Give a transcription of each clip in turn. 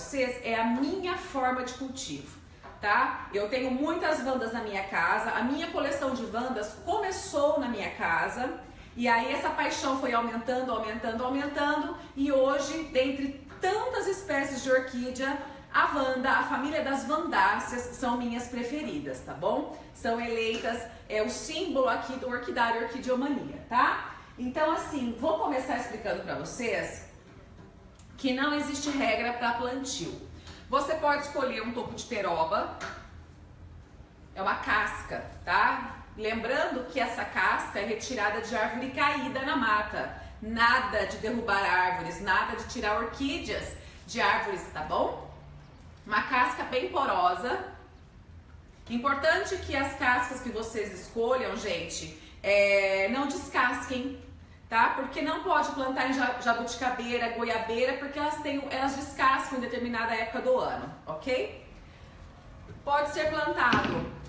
vocês é a minha forma de cultivo, tá? Eu tenho muitas vandas na minha casa, a minha coleção de vandas começou na minha casa e aí essa paixão foi aumentando, aumentando, aumentando e hoje, dentre tantas espécies de orquídea, a Vanda, a família das Vandáceas são minhas preferidas, tá bom? São eleitas, é o símbolo aqui do orquidário Orquideomania, tá? Então assim, vou começar explicando para vocês que não existe regra para plantio. Você pode escolher um topo de peroba, é uma casca, tá? Lembrando que essa casca é retirada de árvore caída na mata. Nada de derrubar árvores, nada de tirar orquídeas de árvores, tá bom? Uma casca bem porosa. Importante que as cascas que vocês escolham, gente, não descasquem, tá? Porque não pode plantar em jabuticabeira, goiabeira, porque elas descascam em determinada época do ano, ok? Pode ser plantado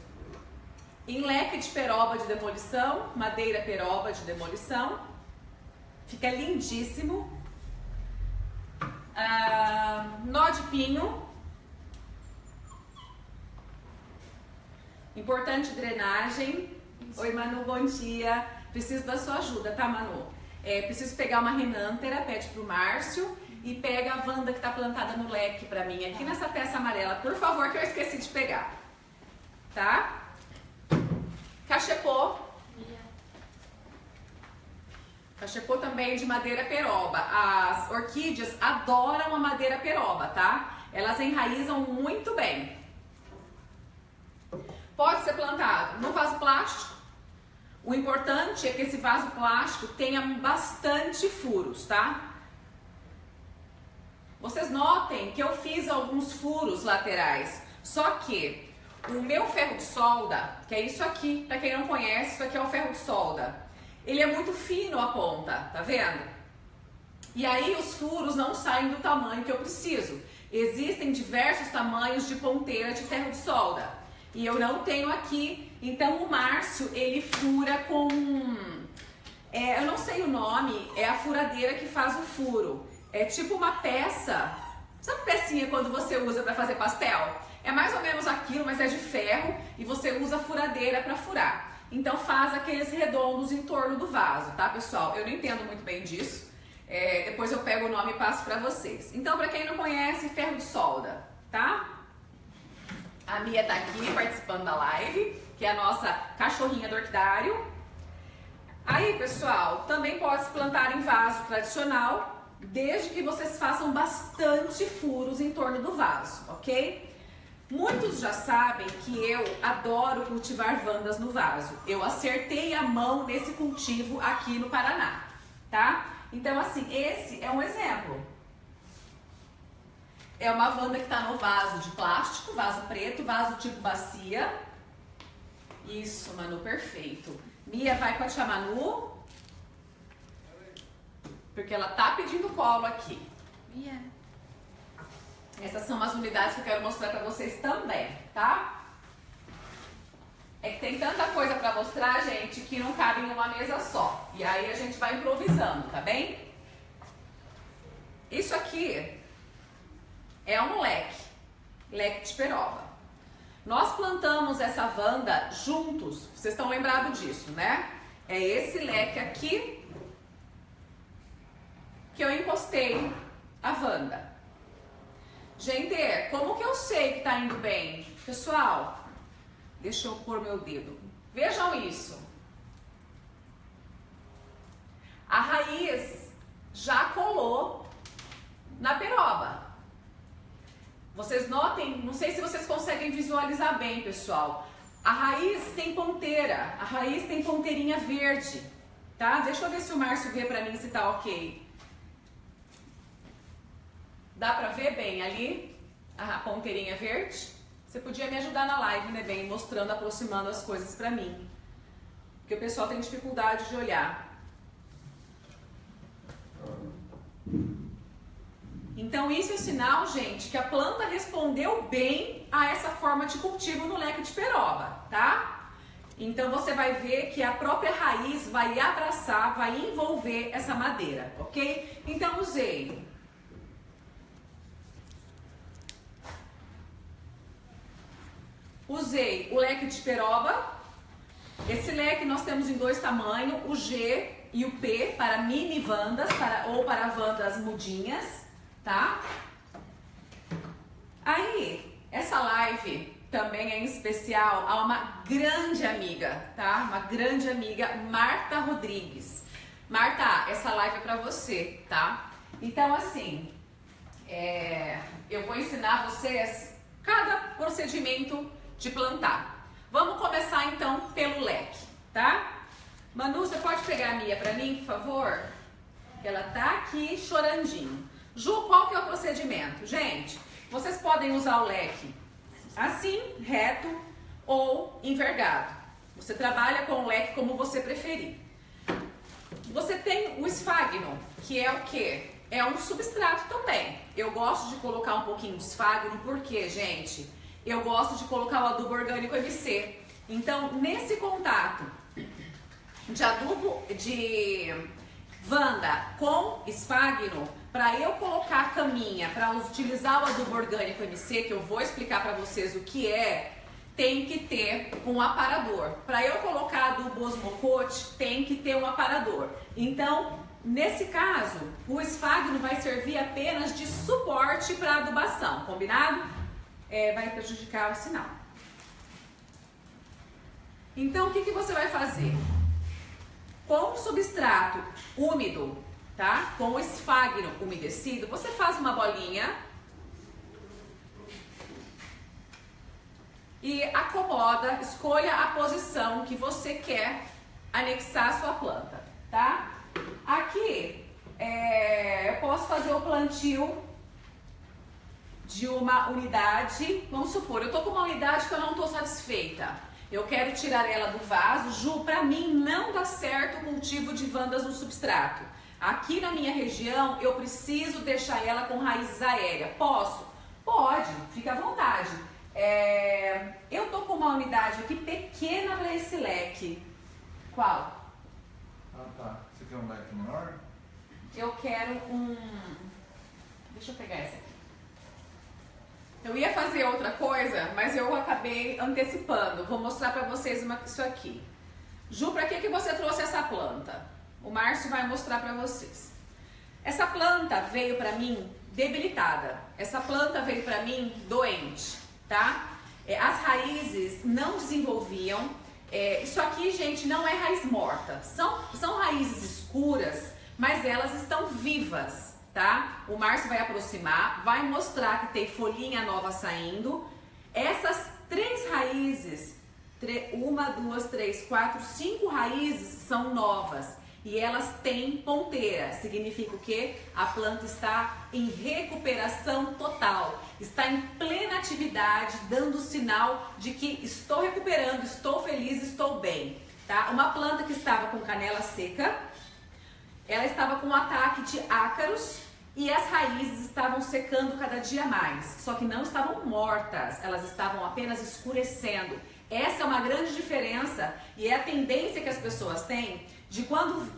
em leque de peroba de demolição, madeira peroba de demolição. Fica lindíssimo. Nó de pinho. Importante drenagem. Oi, Manu, bom dia. Preciso da sua ajuda, tá, Manu? Preciso pegar uma renântera, pede pro Márcio. E pega a Vanda que tá plantada no leque pra mim, aqui nessa peça amarela, por favor, que eu esqueci de pegar. Tá? Cachepô. Cachepô também de madeira peroba. As orquídeas adoram a madeira peroba, tá? Elas enraizam muito bem. Pode ser plantado no vaso plástico. O importante é que esse vaso plástico tenha bastante furos, tá? Vocês notem que eu fiz alguns furos laterais, só que o meu ferro de solda, que é isso aqui, pra quem não conhece, isso aqui é o ferro de solda, ele é muito fino a ponta, tá vendo? E aí os furos não saem do tamanho que eu preciso. Existem diversos tamanhos de ponteira de ferro de solda. E eu não tenho aqui, então o Márcio, ele fura com, eu não sei o nome, é a furadeira que faz o furo. É tipo uma peça, sabe pecinha quando você usa para fazer pastel? É mais ou menos aquilo, mas é de ferro e você usa a furadeira para furar. Então faz aqueles redondos em torno do vaso, tá, pessoal? Eu não entendo muito bem disso, depois eu pego o nome e passo para vocês. Então, para quem não conhece, ferro de solda, tá? A Mia tá aqui participando da live, que é a nossa cachorrinha do orquidário. Aí, pessoal, também pode se plantar em vaso tradicional, desde que vocês façam bastante furos em torno do vaso, ok? Muitos já sabem que eu adoro cultivar vandas no vaso. Eu acertei a mão nesse cultivo aqui no Paraná, tá? Então, assim, esse é um exemplo. É uma vanda que tá no vaso de plástico, vaso preto, vaso tipo bacia. Isso, Manu, perfeito. Mia vai com a tia Manu, porque ela tá pedindo colo aqui. Yeah. Essas são as unidades que eu quero mostrar pra vocês também, tá? É que tem tanta coisa pra mostrar, gente, que não cabe em uma mesa só. E aí a gente vai improvisando, tá bem? Isso aqui é um leque de peroba. Nós plantamos essa vanda juntos, vocês estão lembrados disso, né? É esse leque aqui que eu encostei a vanda. Gente, como que eu sei que tá indo bem? Pessoal, deixa eu pôr meu dedo. Vejam isso. A raiz já colou na peroba. Vocês notem, não sei se vocês conseguem visualizar bem, pessoal. A raiz tem ponteira, a raiz tem ponteirinha verde, tá? Deixa eu ver se o Márcio vê pra mim se tá ok. Dá pra ver bem ali a ponteirinha verde? Você podia me ajudar na live, né, bem, mostrando, aproximando as coisas pra mim. Porque o pessoal tem dificuldade de olhar. Então isso é sinal, gente, que a planta respondeu bem a essa forma de cultivo no leque de peroba, tá? Então você vai ver que a própria raiz vai abraçar, vai envolver essa madeira, ok? Então usei Usei o leque de peroba. Esse leque nós temos em 2 tamanhos, o G e o P para mini vandas ou para vandas mudinhas, tá? Aí, essa live também é em especial a uma grande amiga, tá? Uma grande amiga, Marta Rodrigues. Marta, essa live é pra você, tá? Então, assim, eu vou ensinar vocês cada procedimento de plantar. Vamos começar, então, pelo leque, tá? Manu, você pode pegar a Mia pra mim, por favor? Ela tá aqui chorandinho. Ju, qual que é o procedimento? Gente, vocês podem usar o leque assim, reto ou envergado. Você trabalha com o leque como você preferir. Você tem o esfagno, que é o quê? É um substrato também. Eu gosto de colocar um pouquinho de esfagno, porque, gente, eu gosto de colocar o adubo orgânico MC. Então, nesse contato de adubo de Wanda com esfagno, para eu colocar a caminha, para utilizar o adubo orgânico MC, que eu vou explicar para vocês o que é, tem que ter um aparador. Para eu colocar adubo osmocote, tem que ter um aparador. Então, nesse caso, o esfagno vai servir apenas de suporte para adubação, combinado? Vai prejudicar o sinal. Então, o que você vai fazer? Com o substrato úmido, tá? Com o esfagno umedecido, você faz uma bolinha e acomoda, escolha a posição que você quer anexar a sua planta, tá? Aqui, eu posso fazer o plantio de uma unidade, vamos supor, eu tô com uma unidade que eu não tô satisfeita. Eu quero tirar ela do vaso. Ju, pra mim não dá certo o cultivo de vandas no substrato. Aqui na minha região, eu preciso deixar ela com raízes aéreas. Posso? Pode, fica à vontade. Eu tô com uma unidade aqui pequena para esse leque. Qual? Ah, tá. Você quer um leque menor? Eu quero um... Deixa eu pegar essa aqui. Eu ia fazer outra coisa, mas eu acabei antecipando. Vou mostrar pra vocês isso aqui. Ju, pra que você trouxe essa planta? O Márcio vai mostrar pra vocês. Essa planta veio pra mim debilitada. Essa planta veio pra mim doente, tá? As raízes não desenvolviam. Isso aqui, gente, não é raiz morta. São raízes escuras, mas elas estão vivas. Tá? O Márcio vai aproximar, vai mostrar que tem folhinha nova saindo. Essas 3 raízes, 1, 2, 3, 4, 5 raízes são novas e elas têm ponteira. Significa o quê? A planta está em recuperação total, está em plena atividade, dando sinal de que estou recuperando, estou feliz, estou bem. Tá? Uma planta que estava com canela seca, ela estava com um ataque de ácaros e as raízes estavam secando cada dia mais. Só que não estavam mortas, elas estavam apenas escurecendo. Essa é uma grande diferença e é a tendência que as pessoas têm de quando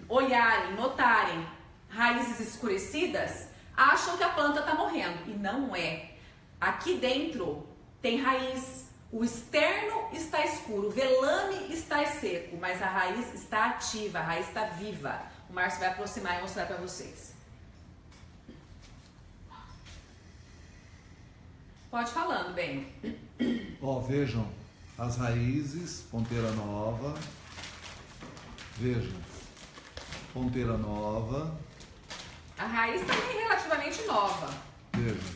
olharem, notarem raízes escurecidas, acham que a planta está morrendo. E não é. Aqui dentro tem raiz. O externo está escuro, o velame está seco, mas a raiz está ativa, a raiz está viva. O Márcio vai aproximar e mostrar para vocês. Pode falando, bem. Ó, vejam, as raízes, ponteira nova. Vejam, ponteira nova. A raiz também é relativamente nova. Vejam,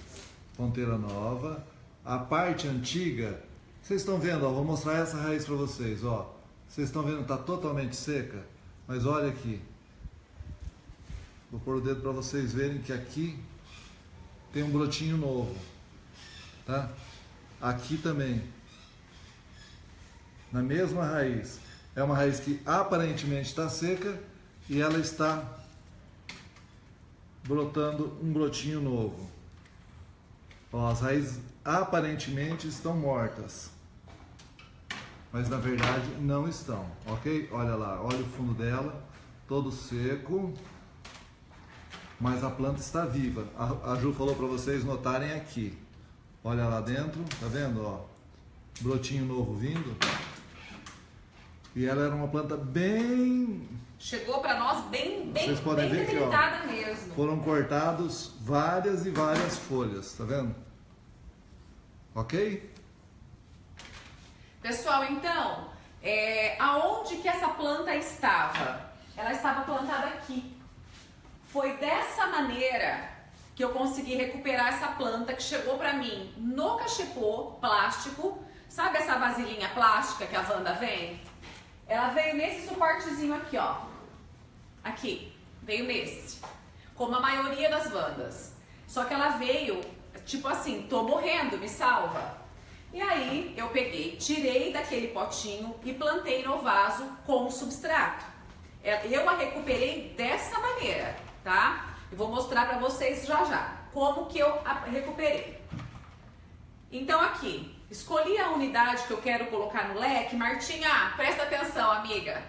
ponteira nova. A parte antiga, vocês estão vendo, ó, vou mostrar essa raiz para vocês, ó. Vocês estão vendo, tá totalmente seca, mas olha aqui. Vou pôr o dedo para vocês verem que aqui tem um brotinho novo, tá? Aqui também, na mesma raiz. É uma raiz que aparentemente está seca e ela está brotando um brotinho novo. Ó, as raízes aparentemente estão mortas, mas na verdade não estão, ok? Olha lá, olha o fundo dela, todo seco. Mas a planta está viva. A Ju falou para vocês notarem aqui. Olha lá dentro, tá vendo? Ó, brotinho novo vindo. E ela era uma planta bem... Chegou para nós bem Vocês podem ver debilitada que, ó, mesmo. foram cortados várias e várias folhas, tá vendo? Ok? Pessoal, então, aonde que essa planta estava? Ela estava plantada aqui. Foi dessa maneira que eu consegui recuperar essa planta que chegou para mim no cachepô plástico. Sabe essa vasilhinha plástica que a Wanda vem? Ela veio nesse suportezinho aqui, ó. Aqui, veio nesse. Como a maioria das Wandas. Só que ela veio, tipo assim, tô morrendo, me salva. E aí eu peguei, tirei daquele potinho e plantei no vaso com substrato. Eu a recuperei dessa maneira, tá? Eu vou mostrar pra vocês já já como que eu a recuperei. Então aqui, escolhi a unidade que eu quero colocar no leque. Martinha, presta atenção, amiga.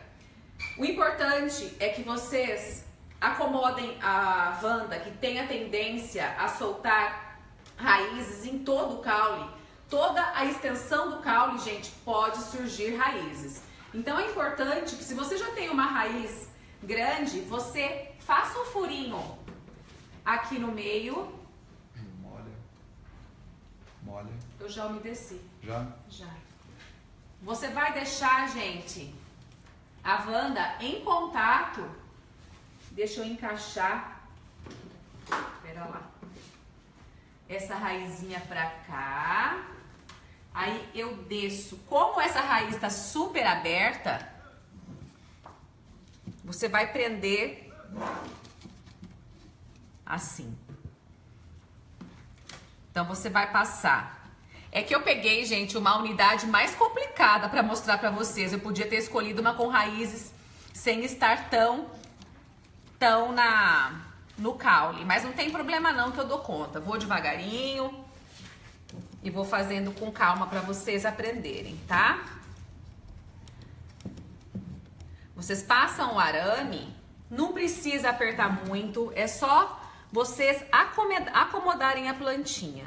O importante é que vocês acomodem a Wanda, que tem a tendência a soltar raízes em todo o caule. Toda a extensão do caule, gente, pode surgir raízes. Então é importante que, se você já tem uma raiz grande, você faça um furinho aqui no meio. Molha. Eu já umedeci. Já? Já. Você vai deixar, gente, a Wanda em contato. Deixa eu encaixar. Pera lá. Essa raizinha pra cá. Aí eu desço. Como essa raiz está super aberta, você vai prender assim. Então você vai passar. É que eu peguei, gente, uma unidade mais complicada para mostrar para vocês. Eu podia ter escolhido uma com raízes sem estar tão no caule. Mas não tem problema não, que eu dou conta. Vou devagarinho e vou fazendo com calma para vocês aprenderem, tá? Vocês passam o arame, não precisa apertar muito, é só vocês acomodarem a plantinha.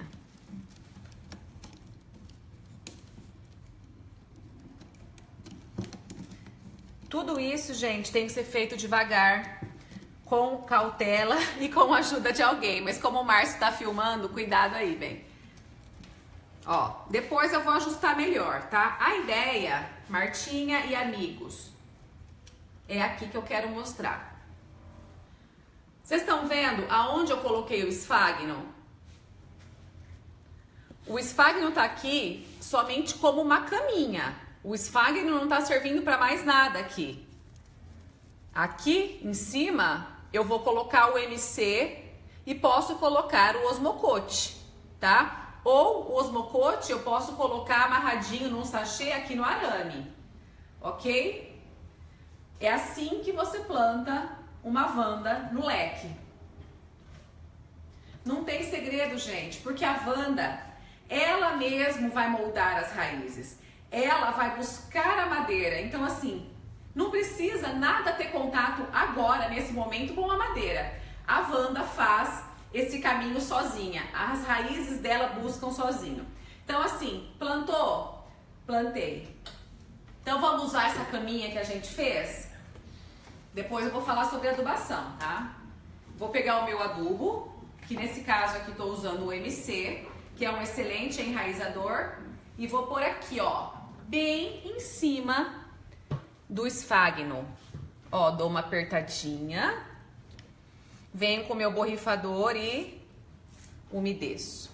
Tudo isso, gente, tem que ser feito devagar, com cautela e com a ajuda de alguém. Mas como o Márcio tá filmando, cuidado aí, bem. Ó, depois eu vou ajustar melhor, tá? A ideia, Martinha e amigos, é aqui que eu quero mostrar. Vocês estão vendo aonde eu coloquei o esfagno? O esfagno tá aqui somente como uma caminha. O esfagno não tá servindo para mais nada aqui. Aqui em cima eu vou colocar o MC e posso colocar o osmocote, tá? Ou o osmocote eu posso colocar amarradinho num sachê aqui no arame, ok? É assim que você planta uma Wanda no leque. Não tem segredo, gente, porque a Wanda, ela mesmo vai moldar as raízes. Ela vai buscar a madeira. Então, assim, não precisa nada ter contato agora, nesse momento, com a madeira. A Wanda faz esse caminho sozinha. As raízes dela buscam sozinho. Então, assim, plantou? Plantei. Então, vamos usar essa caminha que a gente fez? Depois eu vou falar sobre adubação, tá? Vou pegar o meu adubo, que nesse caso aqui estou usando o MC, que é um excelente enraizador, e vou pôr aqui, ó, bem em cima do esfagno. Ó, dou uma apertadinha, venho com o meu borrifador e umedeço.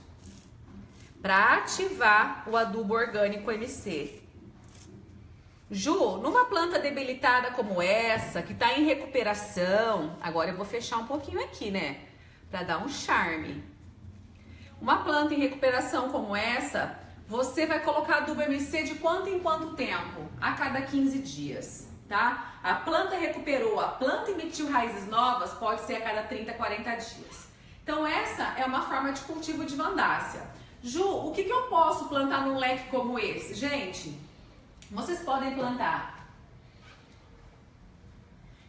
Para ativar o adubo orgânico MC. Ju, numa planta debilitada como essa, que tá em recuperação, agora eu vou fechar um pouquinho aqui, né? Para dar um charme. Uma planta em recuperação como essa, você vai colocar adubo MC de quanto em quanto tempo? A cada 15 dias, tá? A planta recuperou, a planta emitiu raízes novas, pode ser a cada 30, 40 dias. Então essa é uma forma de cultivo de Vandácea. Ju, o que eu posso plantar num leque como esse? Gente, vocês podem plantar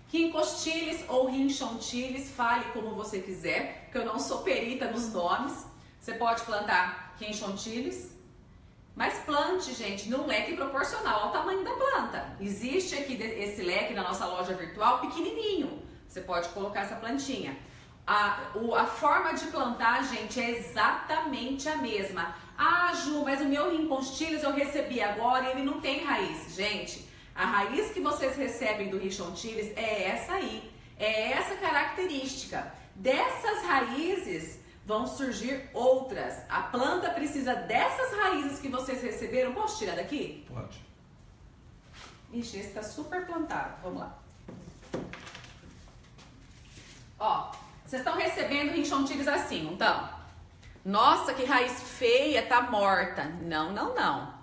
quincostilies ou rinchontilis, fale como você quiser, porque eu não sou perita nos nomes. Você pode plantar rinchontilis, Mas plante, gente, num leque proporcional ao tamanho da planta. Existe aqui esse leque na nossa loja virtual pequenininho. Você pode colocar essa plantinha. A forma de plantar, gente, é exatamente a mesma. Ah, Ju, mas o meu rinconstilis eu recebi agora e ele não tem raiz. Gente, a raiz que vocês recebem do rinconstilis é essa aí. É essa característica. Dessas raízes vão surgir outras. A planta precisa dessas raízes que vocês receberam. Posso tirar daqui? Pode. Ixi, esse tá super plantado. Vamos lá. Ó, vocês estão recebendo rinconstilis assim, não estão? Nossa, que raiz feia, tá morta. Não, não, não.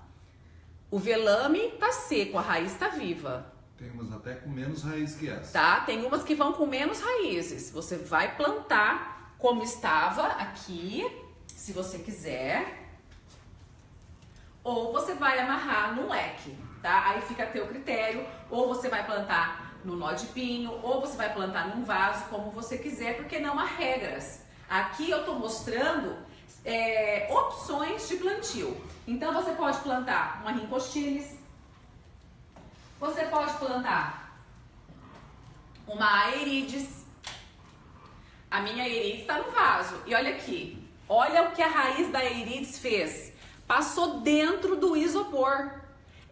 O velame tá seco, a raiz tá viva. Tem umas até com menos raiz que essa. Tá? Tem umas que vão com menos raízes. Você vai plantar como estava aqui, se você quiser. Ou você vai amarrar num leque, tá? Aí fica a teu critério. Ou você vai plantar no nó de pinho, ou você vai plantar num vaso, como você quiser, porque não há regras. Aqui eu tô mostrando opções de plantio. Então você pode plantar uma rinconstilis, você pode plantar uma aerides. A minha aerides está no vaso. E olha aqui, olha o que a raiz da aerides fez. Passou dentro do isopor.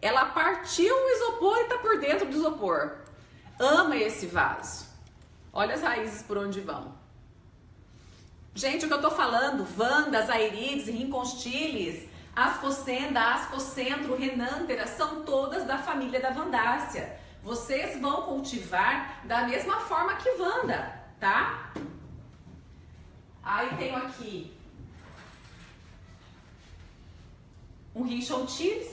Ela partiu o isopor e está por dentro do isopor. Ama esse vaso. Olha as raízes por onde vão. Gente, o que eu tô falando, vandas, aerides, rinconstilis, ascocenda, ascocentro, renântera, são todas da família da vandácea. Vocês vão cultivar da mesma forma que vanda, tá? Aí tenho aqui um rinconstilis,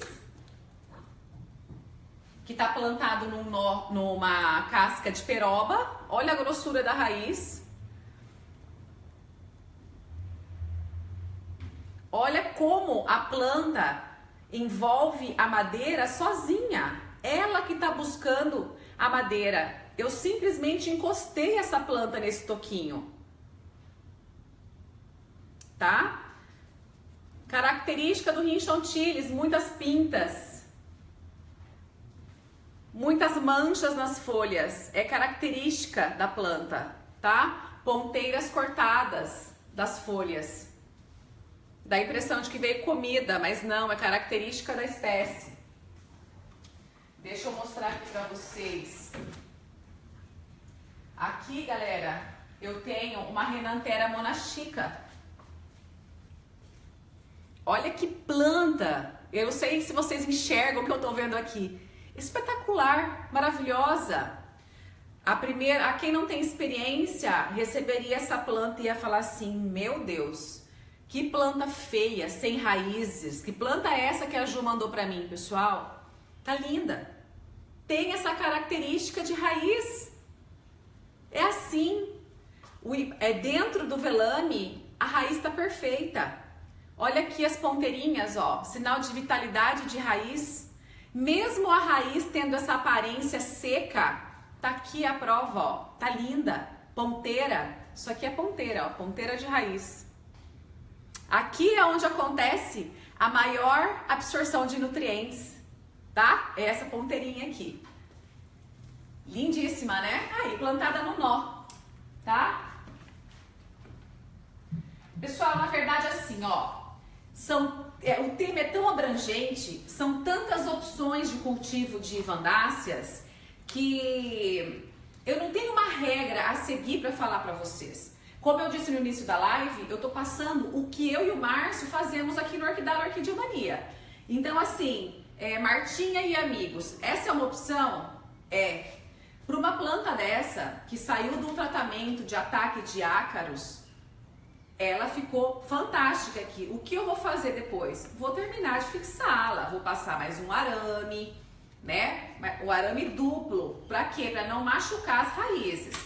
que tá plantado numa casca de peroba. Olha a grossura da raiz. Olha como a planta envolve a madeira sozinha. Ela que está buscando a madeira. Eu simplesmente encostei essa planta nesse toquinho. Tá? Característica do rinconstilis, muitas pintas. Muitas manchas nas folhas. É característica da planta, tá? Ponteiras cortadas das folhas. Dá a impressão de que veio comida, mas não, é característica da espécie. Deixa eu mostrar aqui pra vocês. Aqui, galera, eu tenho uma Renanthera monastica. Olha que planta! Eu não sei se vocês enxergam o que eu tô vendo aqui. Espetacular, maravilhosa. A quem não tem experiência receberia essa planta e ia falar assim: meu Deus, que planta feia, sem raízes. Que planta é essa que a Ju mandou pra mim, pessoal? Tá linda. Tem essa característica de raiz. É assim. Dentro do velame, a raiz tá perfeita. Olha aqui as ponteirinhas, ó. Sinal de vitalidade de raiz. Mesmo a raiz tendo essa aparência seca, tá aqui a prova, ó. Tá linda. Ponteira. Isso aqui é ponteira, ó. Ponteira de raiz. Aqui é onde acontece a maior absorção de nutrientes, tá? É essa ponteirinha aqui. Lindíssima, né? Aí, plantada no nó, tá? Pessoal, na verdade, assim, ó, o tema é tão abrangente, são tantas opções de cultivo de vandáceas que eu não tenho uma regra a seguir para falar para vocês. Como eu disse no início da live, eu tô passando o que eu e o Márcio fazemos aqui no Orquidea. Então, assim, Martinha e amigos, essa é uma opção? Para uma planta dessa, que saiu de um tratamento de ataque de ácaros, ela ficou fantástica aqui. O que eu vou fazer depois? Vou terminar de fixá-la, vou passar mais um arame, né? O arame duplo, para quê? Para não machucar as raízes.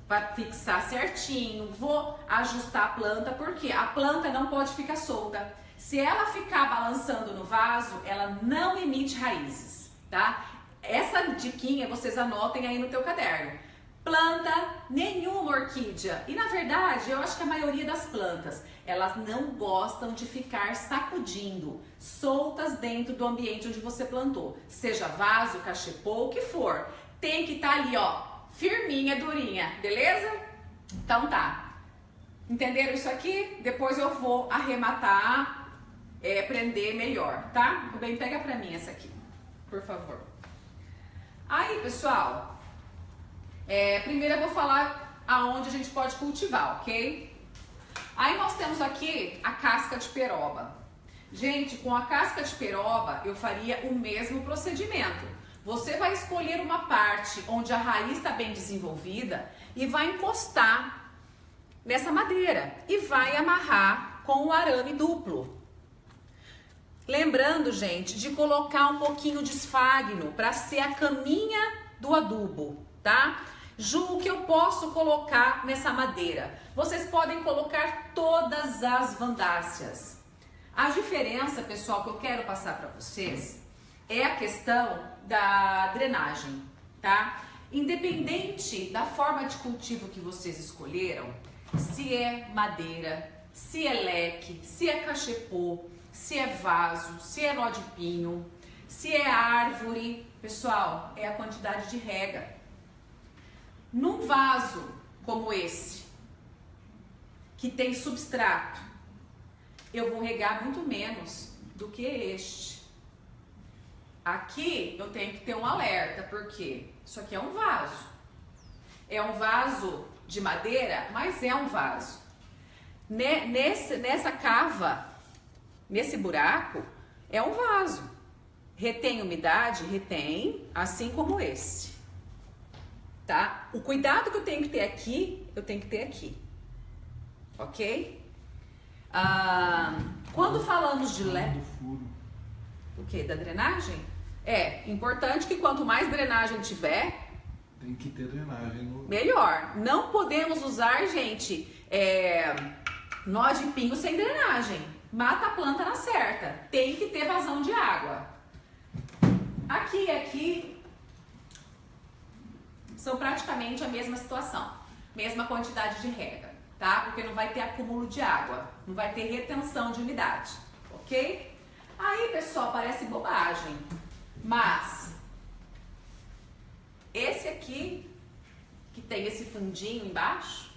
Para fixar certinho, vou ajustar a planta, porque a planta não pode ficar solta. Se ela ficar balançando no vaso, ela não emite raízes, tá? Essa diquinha vocês anotem aí no teu caderno. planta nenhuma orquídea. E na verdade, eu acho que a maioria das plantas, elas não gostam de ficar sacudindo, soltas dentro do ambiente onde você plantou. Seja vaso, cachepô, o que for. Tem que estar ali, ó, firminha, durinha, beleza? Então tá. Entenderam isso aqui? Depois eu vou arrematar, prender melhor, tá? Tudo bem? Pega pra mim essa aqui, por favor. Aí, pessoal, primeiro eu vou falar aonde a gente pode cultivar, ok? Aí nós temos aqui a casca de peroba. Gente, com a casca de peroba eu faria o mesmo procedimento. Você vai escolher uma parte onde a raiz está bem desenvolvida e vai encostar nessa madeira e vai amarrar com o arame duplo. Lembrando, gente, de colocar um pouquinho de esfagno para ser a caminha do adubo, tá? Ju, o que eu posso colocar nessa madeira? Vocês podem colocar todas as vandáceas. A diferença, pessoal, que eu quero passar para vocês é a questão da drenagem, tá? Independente da forma de cultivo que vocês escolheram, se é madeira, se é leque, se é cachepô, se é vaso, se é nó de pinho, se é árvore, pessoal, é a quantidade de rega. Num vaso como esse, que tem substrato, eu vou regar muito menos do que este. Aqui eu tenho que ter um alerta, porque isso aqui é um vaso. É um vaso de madeira, mas é um vaso. Nessa cava, nesse buraco, é um vaso. Retém umidade? Retém, assim como esse. Tá? O cuidado que eu tenho que ter aqui, eu tenho que ter aqui. Ok? Quando falamos de o que? Da drenagem? É importante que quanto mais drenagem tiver, tem que ter drenagem melhor. Não podemos usar, gente, nó de pinho sem drenagem. Mata a planta na certa. Tem que ter vazão de água. Aqui e aqui são praticamente a mesma situação. Mesma quantidade de rega, tá? Porque não vai ter acúmulo de água. Não vai ter retenção de umidade, ok? Aí, pessoal, parece bobagem. Mas esse aqui, que tem esse fundinho embaixo,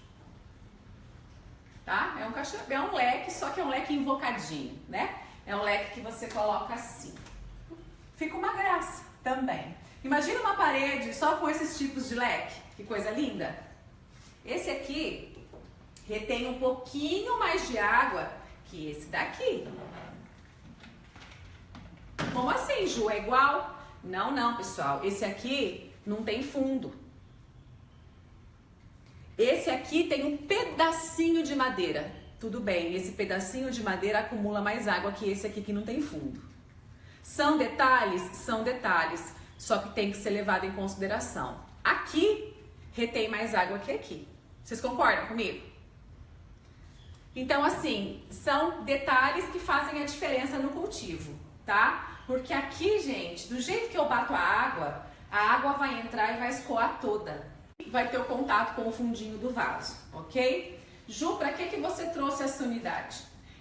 tá? É um leque, só que é um leque invocadinho, né? É um leque que você coloca assim. Fica uma graça também. Imagina uma parede só com esses tipos de leque. Que coisa linda. Esse aqui retém um pouquinho mais de água que esse daqui. Como assim, Ju? É igual? Não, não, pessoal. Esse aqui não tem fundo. Esse aqui tem um pedacinho de madeira. Tudo bem, esse pedacinho de madeira acumula mais água que esse aqui que não tem fundo. São detalhes? São detalhes. Só que tem que ser levado em consideração. Aqui retém mais água que aqui. Vocês concordam comigo? Então, assim, são detalhes que fazem a diferença no cultivo, tá? Porque aqui, gente, do jeito que eu bato a água vai entrar e vai escoar toda. Vai ter o contato com o fundinho do vaso, ok? Ju, pra que você trouxe essa unidade?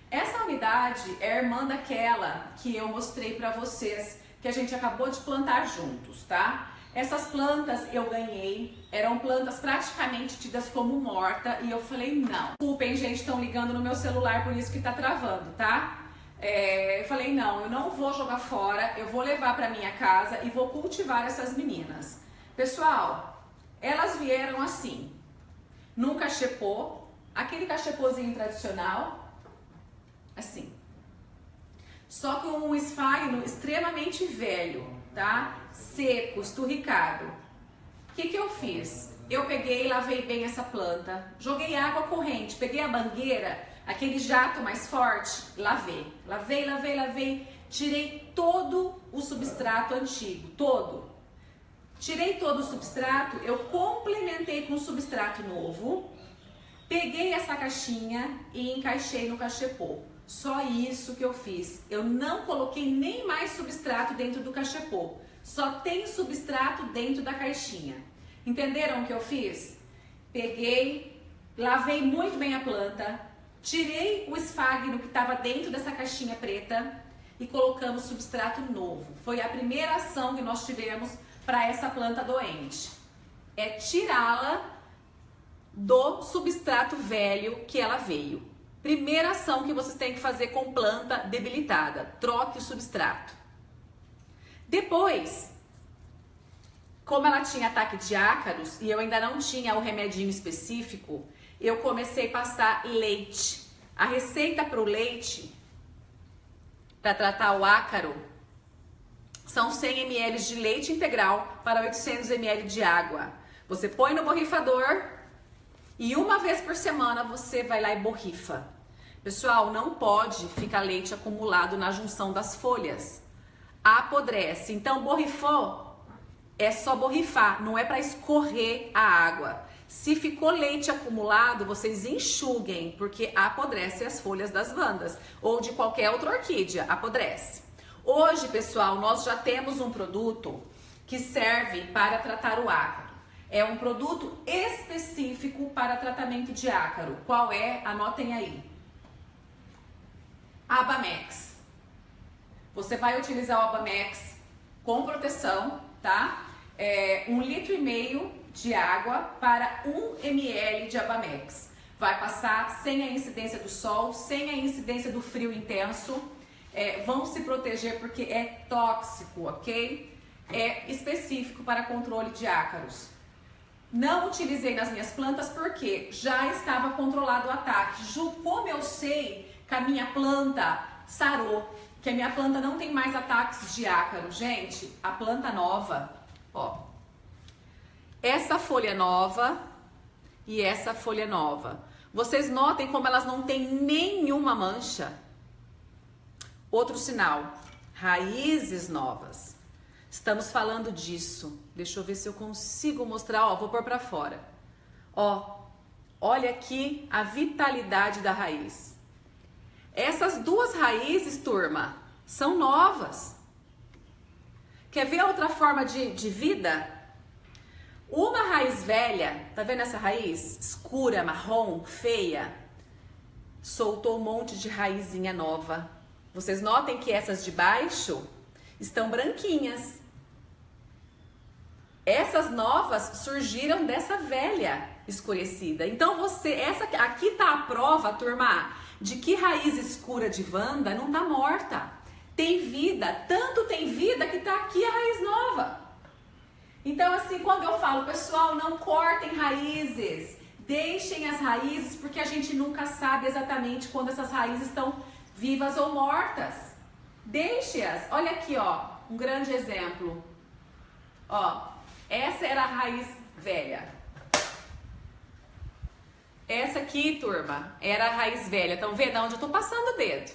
Essa unidade é a irmã daquela que eu mostrei pra vocês, que a gente acabou de plantar juntos, tá? Essas plantas eu ganhei, eram plantas praticamente tidas como morta e eu falei não. Desculpem, gente, estão ligando no meu celular, por isso que tá travando, tá? Eu falei não, eu não vou jogar fora, eu vou levar pra minha casa e vou cultivar essas meninas. Pessoal, elas vieram assim, num cachepô, aquele cachepôzinho tradicional, assim. Só com um esfagno extremamente velho, tá? Seco, esturricado. O que eu fiz? Eu peguei e lavei bem essa planta, joguei água corrente, peguei a mangueira, aquele jato mais forte, lavei, tirei todo o substrato antigo, todo. Tirei todo o substrato, eu complementei com substrato novo, peguei essa caixinha e encaixei no cachepô. Só isso que eu fiz. Eu não coloquei nem mais substrato dentro do cachepô. Só tem substrato dentro da caixinha. Entenderam o que eu fiz? Peguei, lavei muito bem a planta, tirei o esfagno que estava dentro dessa caixinha preta e colocamos substrato novo. Foi a primeira ação que nós tivemos para essa planta doente. É tirá-la do substrato velho que ela veio. Primeira ação que vocês têm que fazer com planta debilitada, troque o substrato. Depois, como ela tinha ataque de ácaros e eu ainda não tinha o remedinho específico, eu comecei a passar leite. A receita para o leite, para tratar o ácaro, são 100 ml de leite integral para 800 ml de água. Você põe no borrifador e uma vez por semana você vai lá e borrifa. Pessoal, não pode ficar leite acumulado na junção das folhas. Apodrece. Então, borrifou, é só borrifar, não é para escorrer a água. Se ficou leite acumulado, vocês enxuguem, porque apodrece as folhas das vandas ou de qualquer outra orquídea, apodrece. Hoje, pessoal, nós já temos um produto que serve para tratar o ácaro. É um produto específico para tratamento de ácaro. Qual é? Anotem aí. Abamex. Você vai utilizar o Abamex com proteção, tá? 1,5 litro de água para 1 ml de Abamex. Vai passar sem a incidência do sol, sem a incidência do frio intenso. Vão se proteger porque é tóxico, ok? É específico para controle de ácaros. Não utilizei nas minhas plantas porque já estava controlado o ataque. Ju, como eu sei que a minha planta sarou, que a minha planta não tem mais ataques de ácaro? Gente, a planta nova, ó, essa folha nova e essa folha nova. Vocês notem como elas não têm nenhuma mancha? Outro sinal, raízes novas. Estamos falando disso. Deixa eu ver se eu consigo mostrar. Ó, vou pôr para fora. Ó, olha aqui a vitalidade da raiz. Essas duas raízes, turma, são novas. Quer ver outra forma de vida? Uma raiz velha, tá vendo essa raiz? Escura, marrom, feia. Soltou um monte de raizinha nova. Vocês notem que essas de baixo estão branquinhas. Essas novas surgiram dessa velha escurecida. Então aqui tá a prova, turma, de que raiz escura de Wanda não tá morta. Tem vida, tanto tem vida que tá aqui a raiz nova. Então assim, quando eu falo, pessoal, não cortem raízes, deixem as raízes, porque a gente nunca sabe exatamente quando essas raízes estão vivas ou mortas. Deixe-as. Olha aqui, ó, um grande exemplo. Ó, essa era a raiz velha. Essa aqui, turma, era a raiz velha. Estão vendo onde eu tô passando o dedo?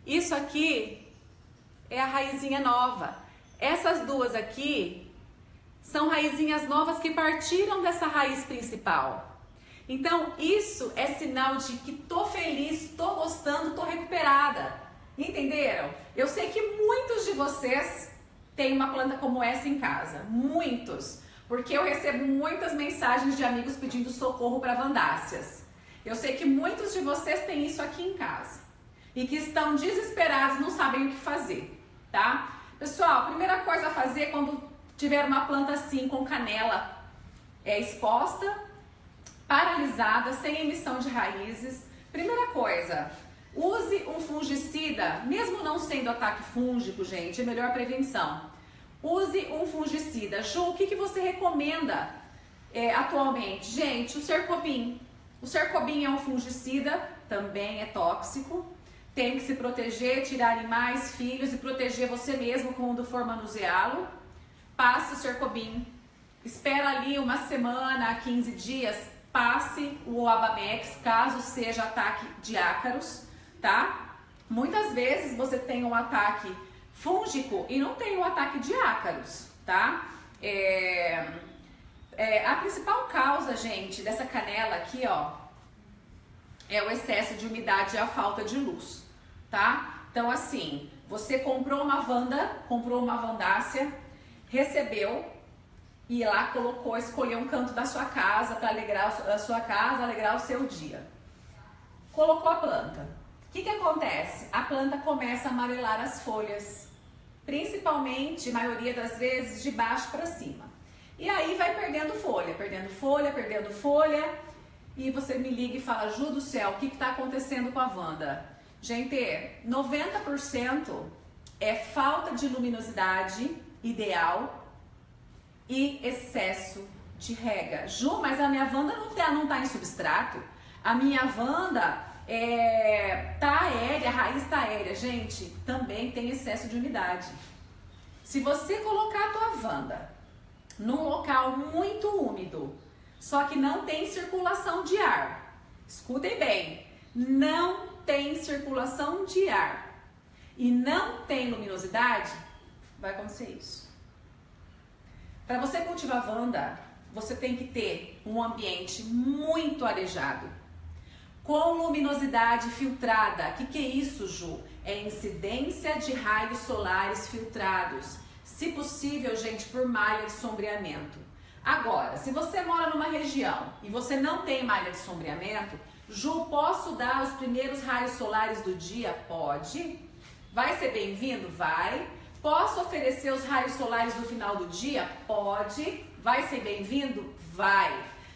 Isso aqui é a raizinha nova. Essas duas aqui são raizinhas novas que partiram dessa raiz principal. Então, isso é sinal de que tô feliz, tô gostando, tô recuperada. Entenderam? Eu sei que muitos de vocês têm uma planta como essa em casa. Muitos. Porque eu recebo muitas mensagens de amigos pedindo socorro para vandáceas. Eu sei que muitos de vocês têm isso aqui em casa. E que estão desesperados, não sabem o que fazer, tá? Pessoal, a primeira coisa a fazer quando tiver uma planta assim, com canela exposta, paralisada, sem emissão de raízes. Primeira coisa, use um fungicida, mesmo não sendo ataque fúngico, gente, é melhor prevenção. Use um fungicida. Ju, o que você recomenda atualmente? Gente, o Cercobin. O Cercobin é um fungicida, também é tóxico. Tem que se proteger, tirar animais, filhos e proteger você mesmo quando for manuseá-lo. Passe o Cercobin. Espera ali uma semana a 15 dias. Passe o Abamex, caso seja ataque de ácaros, tá? Muitas vezes você tem um ataque fúngico e não tem um ataque de ácaros, tá? A principal causa, gente, dessa canela aqui, ó, é o excesso de umidade e a falta de luz, tá? Então, assim, você comprou uma vandácea, recebeu e lá colocou, escolheu um canto da sua casa para alegrar a sua casa, alegrar o seu dia. Colocou a planta. O que acontece? A planta começa a amarelar as folhas, principalmente, maioria das vezes, de baixo para cima. E aí vai perdendo folha, perdendo folha, perdendo folha. E você me liga e fala, Ju do céu, o que está acontecendo com a Wanda? Gente, 90% é falta de luminosidade ideal e excesso de rega. Ju, mas a minha Wanda não tá em substrato. A minha Wanda tá aérea, a raiz tá aérea. Gente, também tem excesso de umidade. Se você colocar a tua Wanda num local muito úmido, só que não tem circulação de ar, escutem bem, não tem circulação de ar e não tem luminosidade, vai acontecer isso. Para você cultivar Wanda, você tem que ter um ambiente muito arejado, com luminosidade filtrada. O que é isso, Ju? É incidência de raios solares filtrados. Se possível, gente, por malha de sombreamento. Agora, se você mora numa região e você não tem malha de sombreamento, Ju, posso dar os primeiros raios solares do dia? Pode. Vai ser bem-vindo? Vai. Posso oferecer os raios solares do final do dia? Pode. Vai ser bem-vindo? Vai.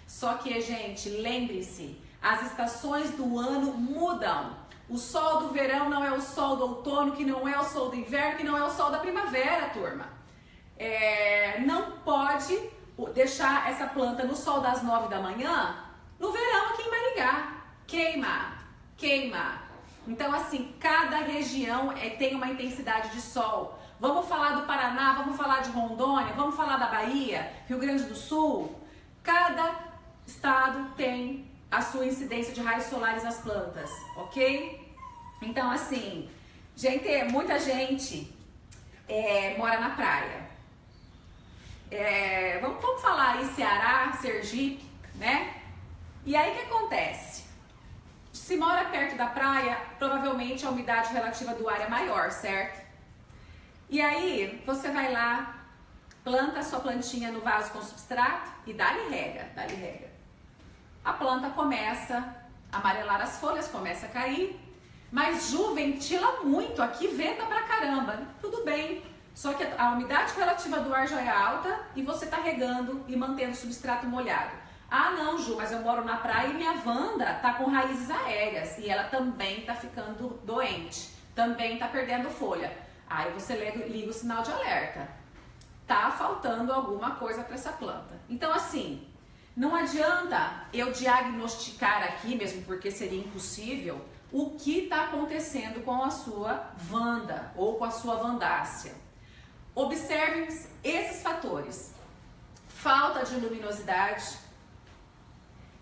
Só que, gente, lembre-se, as estações do ano mudam. O sol do verão não é o sol do outono, que não é o sol do inverno, que não é o sol da primavera, turma. Não pode deixar essa planta no sol das 9 da manhã, no verão aqui em Maringá. Queima. Então, assim, cada região tem uma intensidade de sol. Vamos falar do Paraná, vamos falar de Rondônia, vamos falar da Bahia, Rio Grande do Sul. Cada estado tem a sua incidência de raios solares nas plantas, ok? Então, assim, gente, muita gente mora na praia. Vamos falar aí Ceará, Sergipe, né? E aí o que acontece? Se mora perto da praia, provavelmente a umidade relativa do ar é maior, certo? E aí você vai lá, planta a sua plantinha no vaso com substrato e dá-lhe rega. A planta começa a amarelar as folhas, começa a cair, mas Ju, ventila muito, aqui venta pra caramba, tudo bem, só que a umidade relativa do ar já é alta e você tá regando e mantendo o substrato molhado. Ah não, Ju, mas eu moro na praia e minha Wanda tá com raízes aéreas e ela também tá ficando doente, também tá perdendo folha. Aí você liga o sinal de alerta, tá faltando alguma coisa para essa planta. Então assim, não adianta eu diagnosticar aqui, mesmo porque seria impossível, o que está acontecendo com a sua Wanda ou com a sua Wandácea. Observem esses fatores: falta de luminosidade,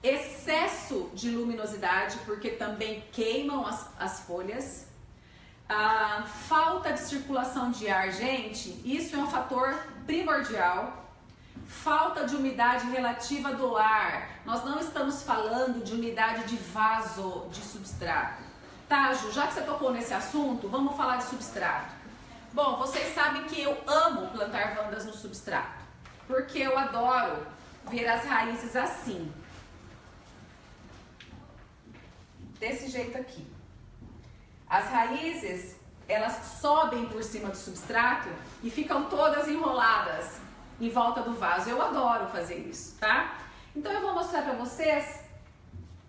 excesso de luminosidade, porque também queimam as folhas, falta de circulação de ar, gente, isso é um fator primordial. Falta de umidade relativa do ar. Nós não estamos falando de umidade de vaso de substrato. Tá, Ju, já que você tocou nesse assunto, vamos falar de substrato. Bom, vocês sabem que eu amo plantar Wandas no substrato, porque eu adoro ver as raízes assim. Desse jeito aqui. As raízes, elas sobem por cima do substrato e ficam todas enroladas em volta do vaso. Eu adoro fazer isso, tá? Então eu vou mostrar para vocês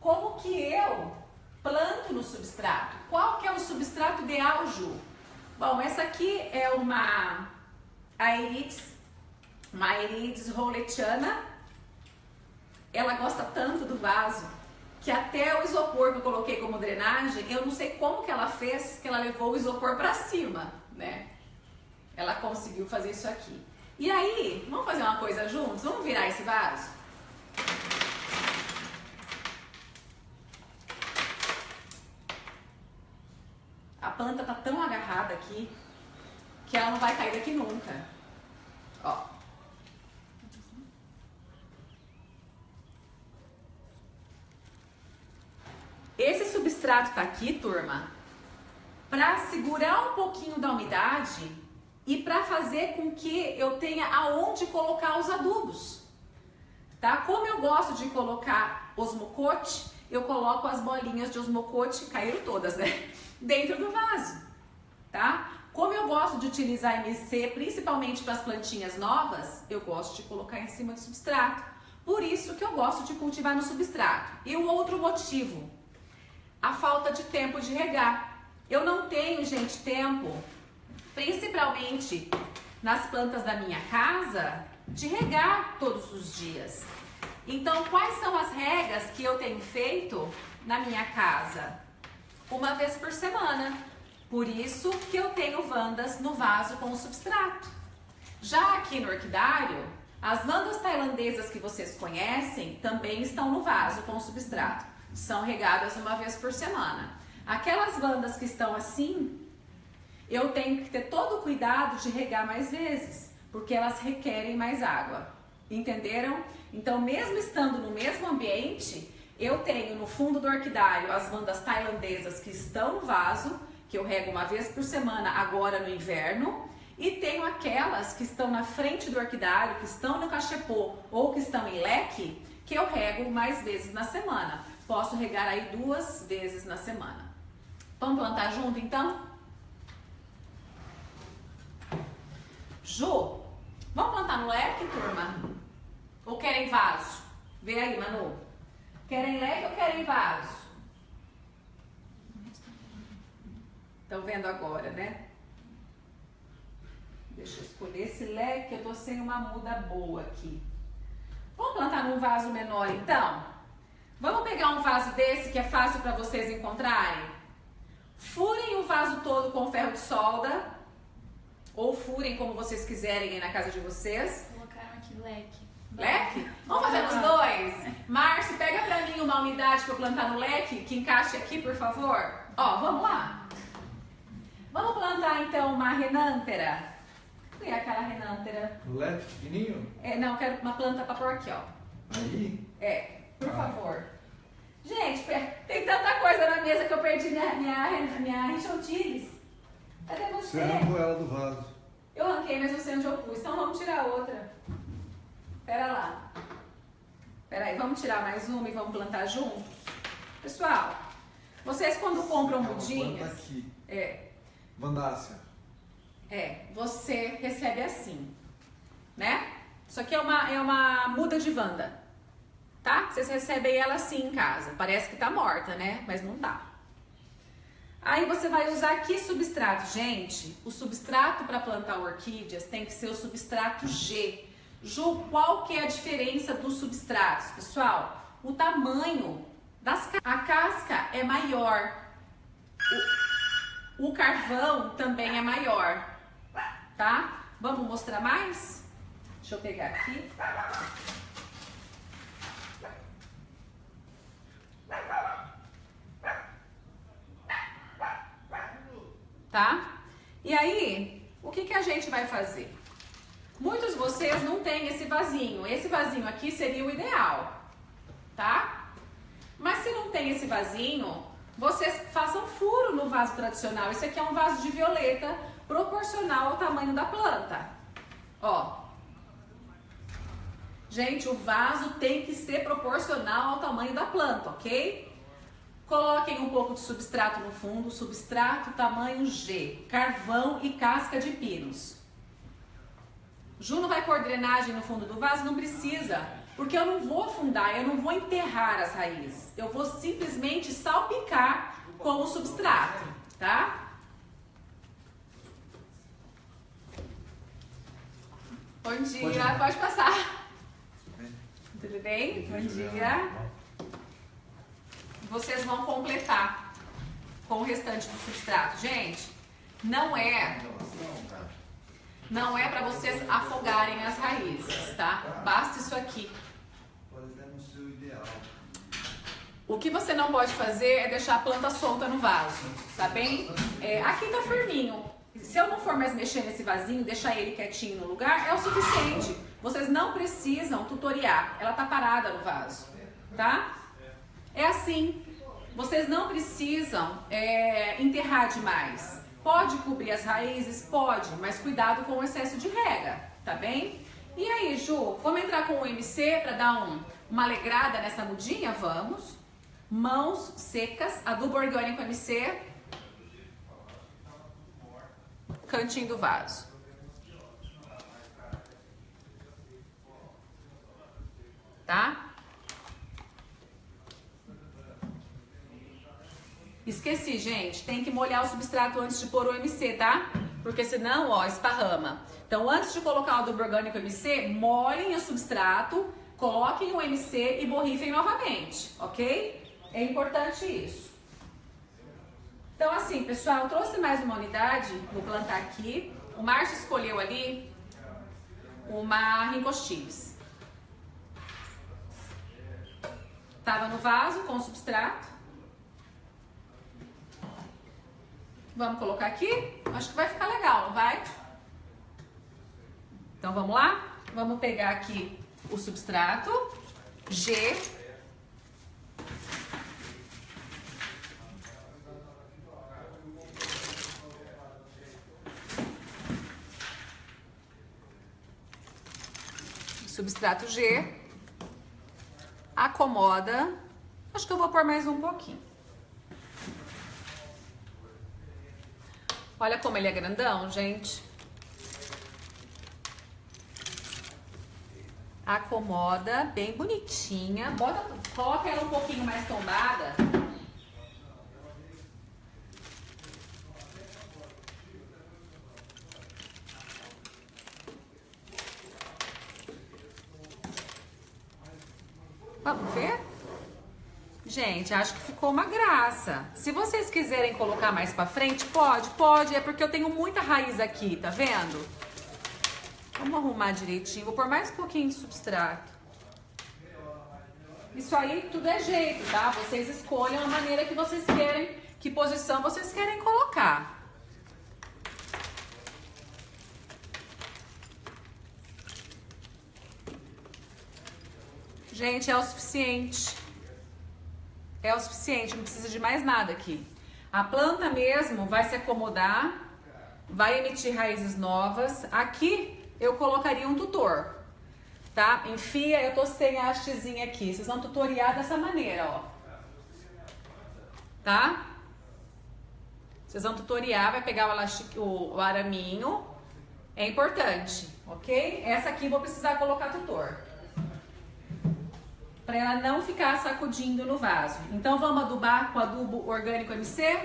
como que eu planto no substrato. Qual que é o substrato ideal, Ju? Bom, essa aqui é uma Aerides rowlettiana. Ela gosta tanto do vaso que até o isopor que eu coloquei como drenagem, eu não sei como que ela fez, que ela levou o isopor para cima, né? Ela conseguiu fazer isso aqui. E aí, vamos fazer uma coisa juntos? Vamos virar esse vaso? A planta tá tão agarrada aqui que ela não vai cair daqui nunca. Ó. Esse substrato tá aqui, turma, para segurar um pouquinho da umidade e para fazer com que eu tenha aonde colocar os adubos. Tá? Como eu gosto de colocar osmocote, eu coloco as bolinhas de osmocote, caíram todas, né? Dentro do vaso, tá? Como eu gosto de utilizar MC, principalmente para as plantinhas novas, eu gosto de colocar em cima do substrato. Por isso que eu gosto de cultivar no substrato. E o outro motivo, a falta de tempo de regar. Eu não tenho, gente, tempo, principalmente nas plantas da minha casa, de regar todos os dias. Então, quais são as regas que eu tenho feito na minha casa? Uma vez por semana. Por isso que eu tenho vandas no vaso com o substrato. Já aqui no orquidário, as vandas tailandesas que vocês conhecem também estão no vaso com o substrato. São regadas uma vez por semana. Aquelas vandas que estão assim, eu tenho que ter todo o cuidado de regar mais vezes, porque elas requerem mais água. Entenderam? Então, mesmo estando no mesmo ambiente, eu tenho no fundo do orquidário as vandas tailandesas que estão no vaso, que eu rego uma vez por semana agora no inverno, e tenho aquelas que estão na frente do orquidário, que estão no cachepô ou que estão em leque, que eu rego mais vezes na semana. Posso regar aí 2 vezes na semana. Vamos plantar junto então? Ju, vamos plantar no leque, turma? Ou querem vaso? Vê aí, Manu. Querem leque ou querem vaso? Estão vendo agora, né? Deixa eu escolher esse leque, eu tô sem uma muda boa aqui. Vamos plantar num vaso menor então? Vamos pegar um vaso desse que é fácil para vocês encontrarem? Furem o vaso todo com ferro de solda, ou furem como vocês quiserem aí na casa de vocês. Colocaram aqui leque. Leque? Vamos fazer os dois? Márcio, pega pra mim uma unidade para eu plantar no leque, que encaixe aqui, por favor. Ó, vamos lá. Vamos plantar então uma renântera. Cadê aquela renântera? O leque pequenininho? Não, quero uma planta para pôr aqui, ó. Aí? Por favor. Gente, tem tanta coisa na mesa que eu perdi minha enxotiles. Cadê você? Você arrancou ela do vaso. Eu arranquei, mas eu sei onde eu pus. Então vamos tirar outra. Pera lá. Pera aí, vamos tirar mais uma e vamos plantar juntos? Pessoal, vocês quando compram mudinhas... Planta aqui. Vandácea. Você recebe assim, né? Isso aqui é uma muda de vanda, tá? Vocês recebem ela assim em casa. Parece que tá morta, né? Mas não tá. Aí você vai usar que substrato? Gente, o substrato para plantar orquídeas tem que ser o substrato G. Ju, qual que é a diferença dos substratos, pessoal? O tamanho das cascas. A casca é maior. O carvão também é maior, tá? Vamos mostrar mais? Deixa eu pegar aqui. Tá? E aí, o que a gente vai fazer? Muitos de vocês não têm esse vasinho. Esse vasinho aqui seria o ideal, tá? Mas se não tem esse vasinho, vocês façam furo no vaso tradicional. Esse aqui é um vaso de violeta proporcional ao tamanho da planta. Ó. Gente, o vaso tem que ser proporcional ao tamanho da planta, ok? Coloquem um pouco de substrato no fundo, substrato tamanho G, carvão e casca de pinos. Ju não vai pôr drenagem no fundo do vaso? Não precisa, porque eu não vou afundar, eu não vou enterrar as raízes. Eu vou simplesmente salpicar com o substrato, tá? Bom dia, pode passar. Tudo bem? Bom dia. Vocês vão completar com o restante do substrato. Gente, não é para vocês afogarem as raízes, tá? Basta isso aqui. O que você não pode fazer é deixar a planta solta no vaso, tá bem? Aqui tá firminho. Se eu não for mais mexer nesse vasinho, deixar ele quietinho no lugar, é o suficiente. Vocês não precisam tutoriar. Ela tá parada no vaso, tá? É assim. Vocês não precisam enterrar demais. Pode cobrir as raízes? Pode, mas cuidado com o excesso de rega, tá bem? E aí, Ju, vamos entrar com o MC para dar uma alegrada nessa mudinha? Vamos. Mãos secas, adubo orgânico MC. Cantinho do vaso. Tá? Esqueci, gente, tem que molhar o substrato antes de pôr o MC, tá? Porque senão, ó, esparrama. Então, antes de colocar o adubo orgânico MC, molhem o substrato, coloquem o MC e borrifem novamente, ok? É importante isso. Então, assim, pessoal, eu trouxe mais uma unidade, vou plantar aqui. O Márcio escolheu ali uma Rincostilis. Tava no vaso com o substrato. Vamos colocar aqui? Acho que vai ficar legal, não vai? Então vamos lá? Vamos pegar aqui o substrato G. Substrato G. Acomoda. Acho que eu vou pôr mais um pouquinho. Olha como ele é grandão, gente. Acomoda, bem bonitinha. Coloca ela um pouquinho mais tombada. Vamos ver? Gente, acho que ficou uma graça. Se vocês quiserem colocar mais pra frente, pode. É porque eu tenho muita raiz aqui, tá vendo? Vamos arrumar direitinho. Vou pôr mais um pouquinho de substrato. Isso aí tudo é jeito, tá? Vocês escolham a maneira que vocês querem, que posição vocês querem colocar. Gente, é o suficiente. É o suficiente, não precisa de mais nada aqui. A planta mesmo vai se acomodar, vai emitir raízes novas. Aqui eu colocaria um tutor, tá? Enfia, eu tô sem a hastezinha aqui. Vocês vão tutoriar dessa maneira, ó. Tá? Vocês vão tutoriar, vai pegar o araminho. É importante, ok? Essa aqui eu vou precisar colocar tutor, para ela não ficar sacudindo no vaso. Então vamos adubar com adubo orgânico MC?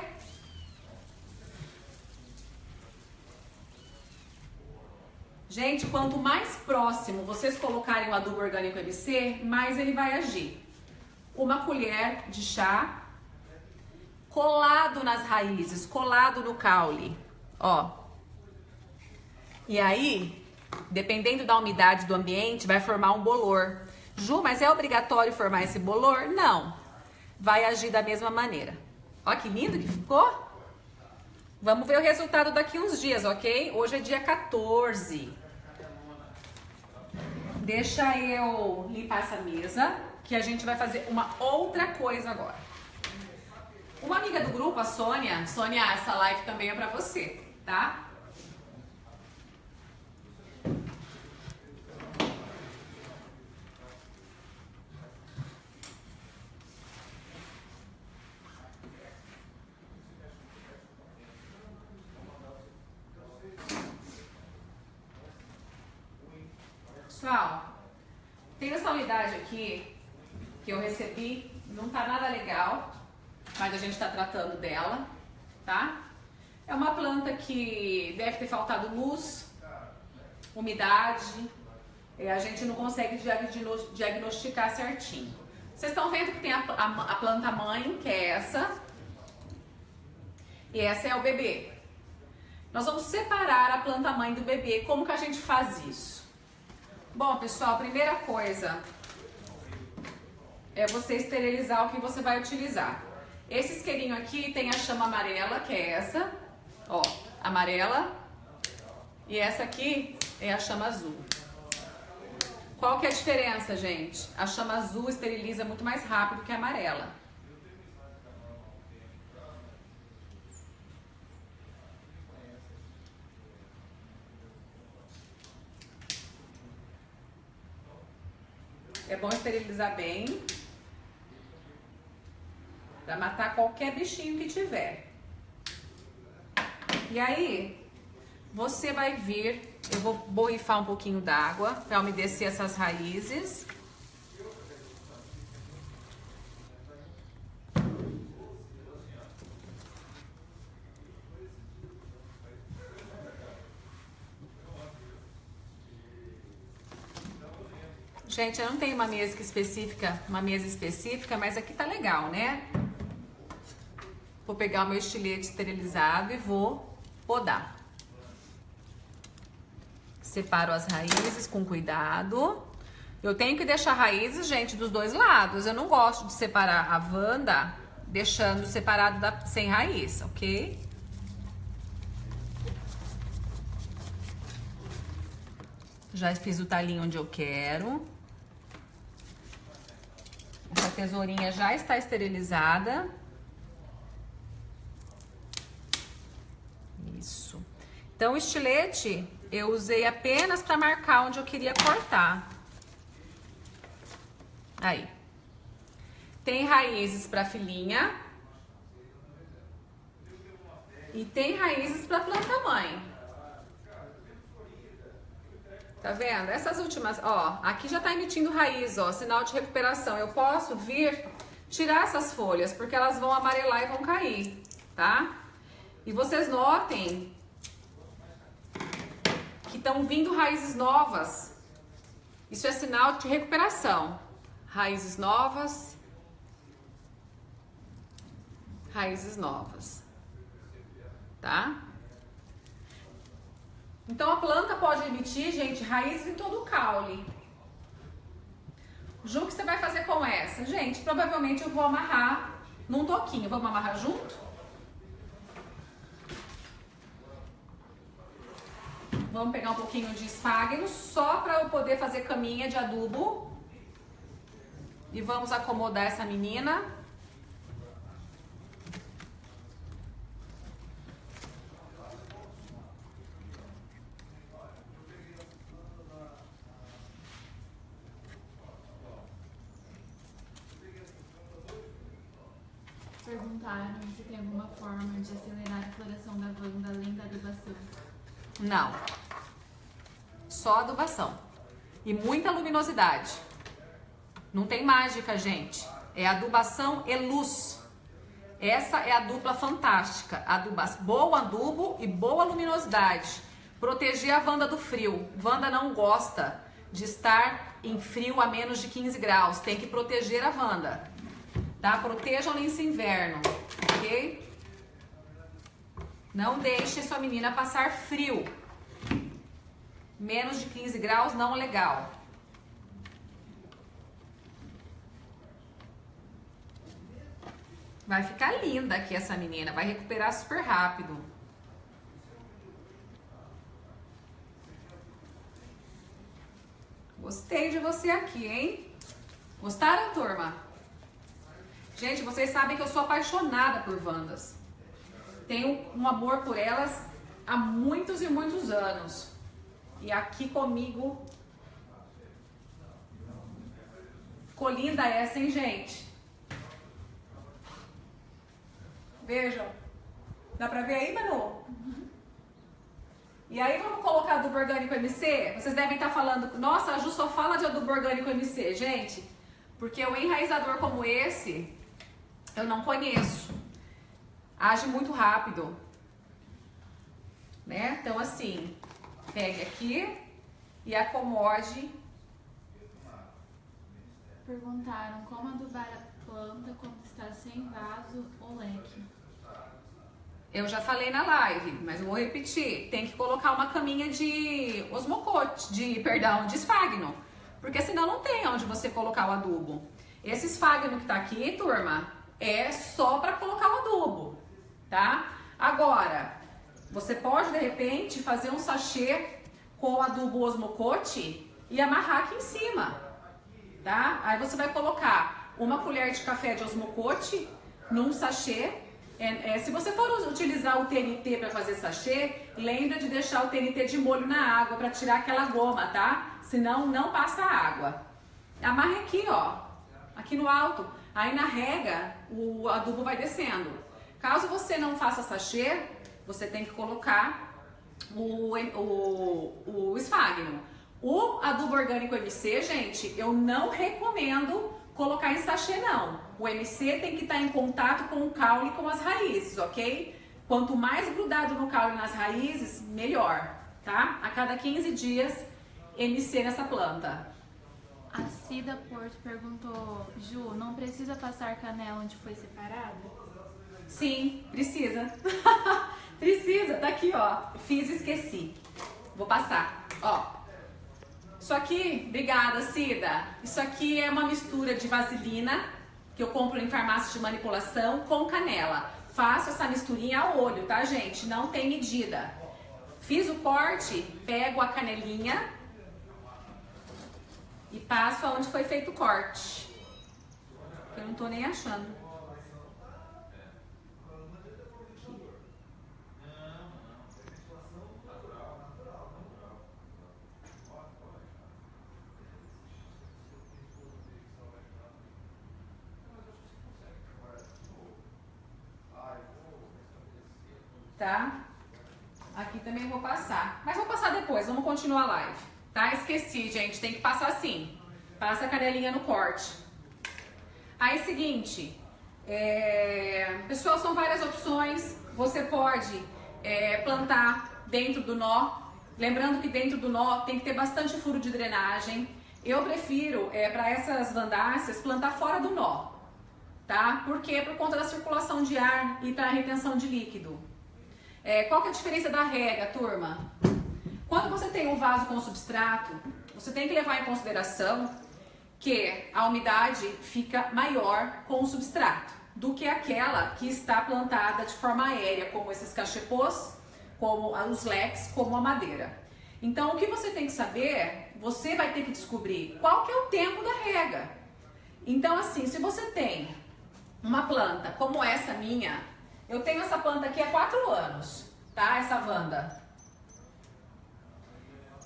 Gente, quanto mais próximo vocês colocarem o adubo orgânico MC, mais ele vai agir. Uma colher de chá colado nas raízes, colado no caule, ó. E aí, dependendo da umidade do ambiente, vai formar um bolor. Ju, mas é obrigatório formar esse bolor? Não. Vai agir da mesma maneira. Ó que lindo que ficou. Vamos ver o resultado daqui uns dias, ok? Hoje é dia 14. Deixa eu limpar essa mesa, que a gente vai fazer uma outra coisa agora. Uma amiga do grupo, a Sônia. Sônia, essa live também é pra você, tá? Pessoal, tem essa unidade aqui que eu recebi, não tá nada legal, mas a gente tá tratando dela, tá? É uma planta que deve ter faltado luz, umidade, e a gente não consegue diagnosticar certinho. Vocês estão vendo que tem a planta mãe, que é essa, e essa é o bebê. Nós vamos separar a planta mãe do bebê. Como que a gente faz isso? Bom, pessoal, a primeira coisa é você esterilizar o que você vai utilizar. Esse isqueirinho aqui tem a chama amarela, que é essa, ó, amarela, e essa aqui é a chama azul. Qual que é a diferença, gente? A chama azul esteriliza muito mais rápido que a amarela. É bom esterilizar bem, para matar qualquer bichinho que tiver. E aí, você vai vir, eu vou borrifar um pouquinho d'água para umedecer essas raízes. Gente, eu não tenho uma mesa específica, mas aqui tá legal, né? Vou pegar o meu estilete esterilizado e vou podar. Separo as raízes com cuidado. Eu tenho que deixar raízes, gente, dos dois lados. Eu não gosto de separar a Wanda deixando separado sem raiz, ok? Já fiz o talinho onde eu quero. Essa tesourinha já está esterilizada. Isso. Então, o estilete eu usei apenas para marcar onde eu queria cortar. Aí. Tem raízes para filhinha. E tem raízes para planta-mãe. Tá vendo? Essas últimas, ó, aqui já tá emitindo raiz, ó, sinal de recuperação. Eu posso vir tirar essas folhas, porque elas vão amarelar e vão cair, tá? E vocês notem que estão vindo raízes novas. Isso é sinal de recuperação. Raízes novas. Raízes novas. Tá? Então a planta pode emitir, gente, raízes em todo o caule. Ju, o que você vai fazer com essa? Gente, provavelmente eu vou amarrar num toquinho. Vamos amarrar junto? Vamos pegar um pouquinho de esfagno só para eu poder fazer caminha de adubo. E vamos acomodar essa menina. Perguntaram se tem alguma forma de acelerar a floração da Wanda além da adubação. Não. Só adubação. E muita luminosidade. Não tem mágica, gente. É adubação e luz. Essa é a dupla fantástica. Bom adubo e boa luminosidade. Proteger a Wanda do frio. Wanda não gosta de estar em frio a menos de 15 graus. Tem que proteger a Wanda. Tá? Protejam nesse inverno, ok? Não deixe sua menina passar frio. Menos de 15 graus não é legal. Vai ficar linda aqui essa menina, vai recuperar super rápido. Gostei de você aqui, hein? Gostaram, turma? Gente, vocês sabem que eu sou apaixonada por Wandas. Tenho um amor por elas há muitos e muitos anos. E aqui comigo... Ficou linda essa, hein, gente? Vejam. Dá pra ver aí, Manu? Uhum. E aí vamos colocar adubo orgânico MC? Vocês devem estar falando, nossa, a Ju só fala de adubo orgânico MC. Gente, porque o enraizador como esse... eu não conheço. Age muito rápido. Né? Então, assim, pegue aqui e acomode. Perguntaram como adubar a planta quando está sem vaso ou leque. Eu já falei na live, mas eu vou repetir. Tem que colocar uma caminha de osmocote, de esfagno. Porque senão não tem onde você colocar o adubo. Esse esfagno que tá aqui, turma, é só para colocar o adubo, tá? Agora, você pode, de repente, fazer um sachê com adubo osmocote e amarrar aqui em cima, tá? Aí você vai colocar uma colher de café de osmocote num sachê. Se você for utilizar o TNT para fazer sachê, lembra de deixar o TNT de molho na água para tirar aquela goma, tá? Senão não passa água. amarre aqui, ó, aqui no alto. Aí na rega, o adubo vai descendo. Caso você não faça sachê, você tem que colocar o esfagno. O adubo orgânico MC, gente, eu não recomendo colocar em sachê, não. O MC tem que estar em contato com o caule e com as raízes, ok? Quanto mais grudado no caule e nas raízes, melhor, tá? A cada 15 dias, MC nessa planta. A Cida Porto perguntou, Ju, não precisa passar canela onde foi separado? Sim, precisa. Precisa, tá aqui, ó. Fiz e esqueci. Vou passar, ó. Isso aqui, obrigada, Cida. Isso aqui é uma mistura de vaselina que eu compro em farmácia de manipulação com canela. Faço essa misturinha a olho, tá, gente? Não tem medida. Fiz o corte, pego a canelinha e passo aonde foi feito o corte. Eu não tô nem achando. Tá? Aqui também vou passar. Mas vou passar depois, vamos continuar a live. Tá? Esqueci, gente, tem que passar assim. Passa a canelinha no corte. Aí, seguinte. Pessoal, são várias opções. Você pode plantar dentro do nó. Lembrando que dentro do nó tem que ter bastante furo de drenagem. Eu prefiro, para essas vandáceas, plantar fora do nó. Tá? Por quê? Por conta da circulação de ar e para a retenção de líquido. Qual que é a diferença da rega, turma? Quando você tem um vaso com substrato, você tem que levar em consideração que a umidade fica maior com o substrato do que aquela que está plantada de forma aérea, como esses cachepôs, como os leques, como a madeira. Então, o que você tem que saber, você vai ter que descobrir qual que é o tempo da rega. Então, assim, se você tem uma planta como essa minha, eu tenho essa planta aqui há 4 anos, tá? Essa Wanda.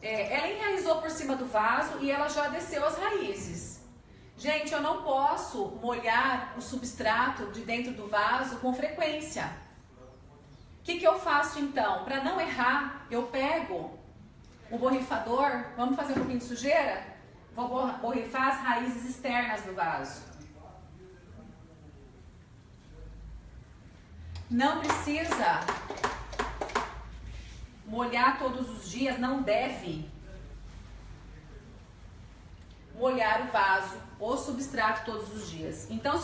Ela enraizou por cima do vaso e ela já desceu as raízes. Gente, eu não posso molhar o substrato de dentro do vaso com frequência. O que eu faço então? Para não errar, eu pego o borrifador, vamos fazer um pouquinho de sujeira? Vou borrifar as raízes externas do vaso. Não precisa molhar todos os dias, não deve molhar o vaso ou substrato todos os dias. Então,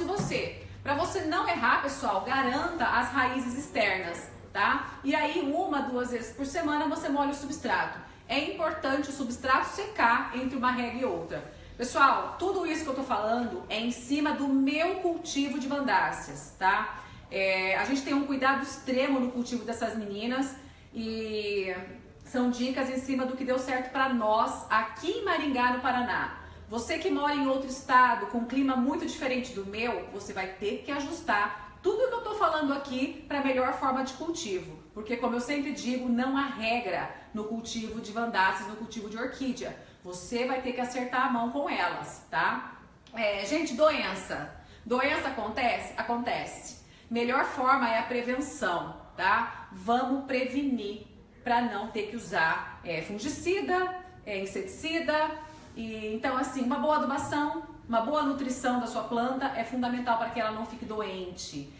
para você não errar, pessoal, garanta as raízes externas, tá? E aí, 1, 2 vezes por semana você molha o substrato. É importante o substrato secar entre uma rega e outra. Pessoal, tudo isso que eu tô falando é em cima do meu cultivo de vandáceas, tá? A gente tem um cuidado extremo no cultivo dessas meninas e são dicas em cima do que deu certo para nós aqui em Maringá, no Paraná. Você que mora em outro estado, com um clima muito diferente do meu, você vai ter que ajustar tudo que eu tô falando aqui para a melhor forma de cultivo. Porque, como eu sempre digo, não há regra no cultivo de vandáceas, no cultivo de orquídea. Você vai ter que acertar a mão com elas, tá? Gente, doença. Doença acontece? Acontece. Melhor forma é a prevenção, tá? Vamos prevenir para não ter que usar fungicida, inseticida. Então, assim, uma boa adubação, uma boa nutrição da sua planta é fundamental para que ela não fique doente.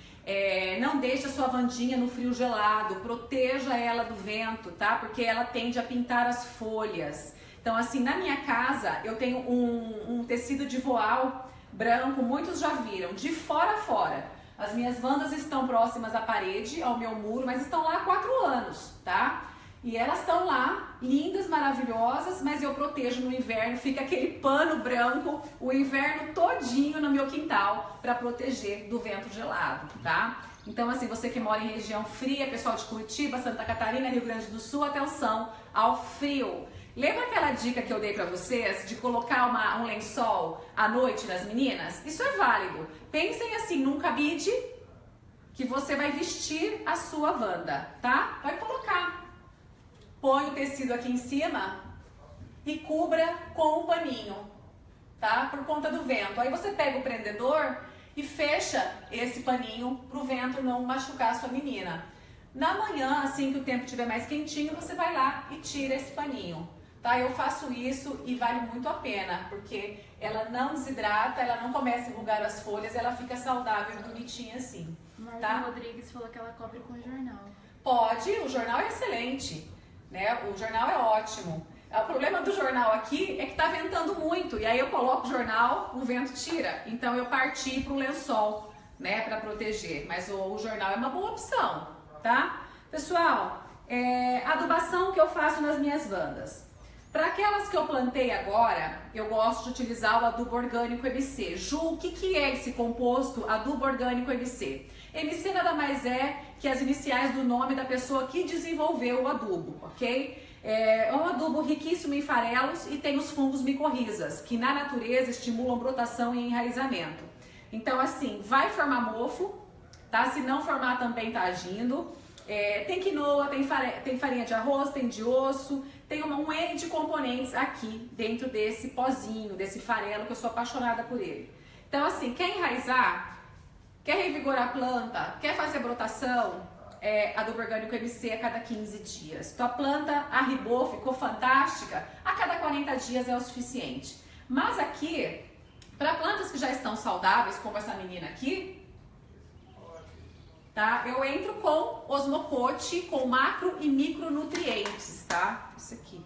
Não deixe a sua vandinha no frio gelado, proteja ela do vento, tá? Porque ela tende a pintar as folhas. Então, assim, na minha casa eu tenho um tecido de voal branco, muitos já viram, de fora a fora. As minhas vandas estão próximas à parede, ao meu muro, mas estão lá há 4 anos, tá? E elas estão lá, lindas, maravilhosas, mas eu protejo no inverno, fica aquele pano branco o inverno todinho no meu quintal para proteger do vento gelado, tá? Então, assim, você que mora em região fria, pessoal de Curitiba, Santa Catarina, Rio Grande do Sul, atenção ao frio. Lembra aquela dica que eu dei pra vocês de colocar um lençol à noite nas meninas? Isso é válido. Pensem assim, num cabide que você vai vestir a sua Wanda, tá? Vai colocar. Põe o tecido aqui em cima e cubra com um paninho. tá? Por conta do vento. Aí você pega o prendedor e fecha esse paninho pro vento não machucar a sua menina. Na manhã, assim que o tempo estiver mais quentinho, você vai lá e tira esse paninho, tá? Eu faço isso e vale muito a pena, porque ela não desidrata, ela não começa a enrugar as folhas, ela fica saudável e bonitinha assim, Marta tá? Rodrigues falou que ela cobre com jornal. Pode, o jornal é excelente, né? O jornal é ótimo. O problema do jornal aqui é que tá ventando muito, e aí eu coloco o jornal, o vento tira. Então eu parti pro lençol, né, para proteger. Mas o jornal é uma boa opção, tá? Pessoal, adubação que eu faço nas minhas vandas. Para aquelas que eu plantei agora, eu gosto de utilizar o adubo orgânico MC. Ju, o que é esse composto adubo orgânico MC? MC nada mais é que as iniciais do nome da pessoa que desenvolveu o adubo, ok? É um adubo riquíssimo em farelos e tem os fungos micorrizas, que na natureza estimulam brotação e enraizamento. Então, assim, vai formar mofo, tá? Se não formar, também tá agindo. Tem quinoa, tem farinha de arroz, tem de osso, tem um N de componentes aqui dentro desse pozinho, desse farelo, que eu sou apaixonada por ele. Então, assim, quer enraizar, quer revigorar a planta, quer fazer brotação, adubo orgânico MC a cada 15 dias. Tua planta arribou, ficou fantástica, a cada 40 dias é o suficiente. Mas aqui, para plantas que já estão saudáveis, como essa menina aqui, tá? Eu entro com osmocote, com macro e micronutrientes, tá? Isso aqui.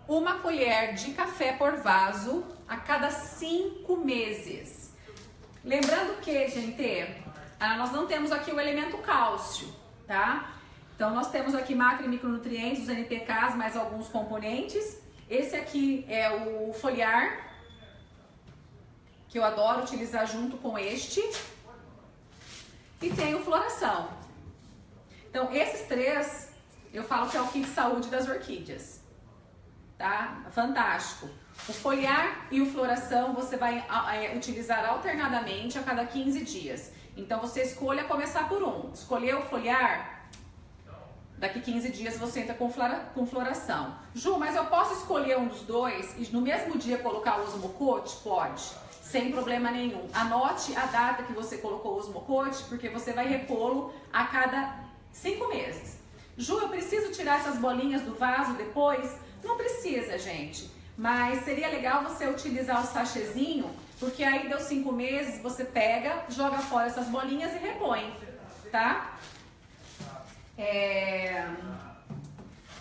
Uma colher de café por vaso a cada 5 meses. Lembrando que, gente, nós não temos aqui o elemento cálcio, tá? Então, nós temos aqui macro e micronutrientes, os NPKs, mais alguns componentes. Esse aqui é o foliar, que eu adoro utilizar junto com este. E tem o floração. Então, esses três, eu falo que é o kit saúde das orquídeas, tá? Fantástico. O foliar e o floração você vai utilizar alternadamente a cada 15 dias. Então, você escolha começar por um. Escolheu o foliar, daqui 15 dias você entra com floração. Ju, mas eu posso escolher um dos dois e no mesmo dia colocar o osmocote? Pode, sem problema nenhum. Anote a data que você colocou o osmocote, porque você vai repô-lo a cada 5 meses. Ju, eu preciso tirar essas bolinhas do vaso depois? Não precisa, gente. Mas seria legal você utilizar o sachêzinho, porque aí deu 5 meses, você pega, joga fora essas bolinhas e repõe, tá?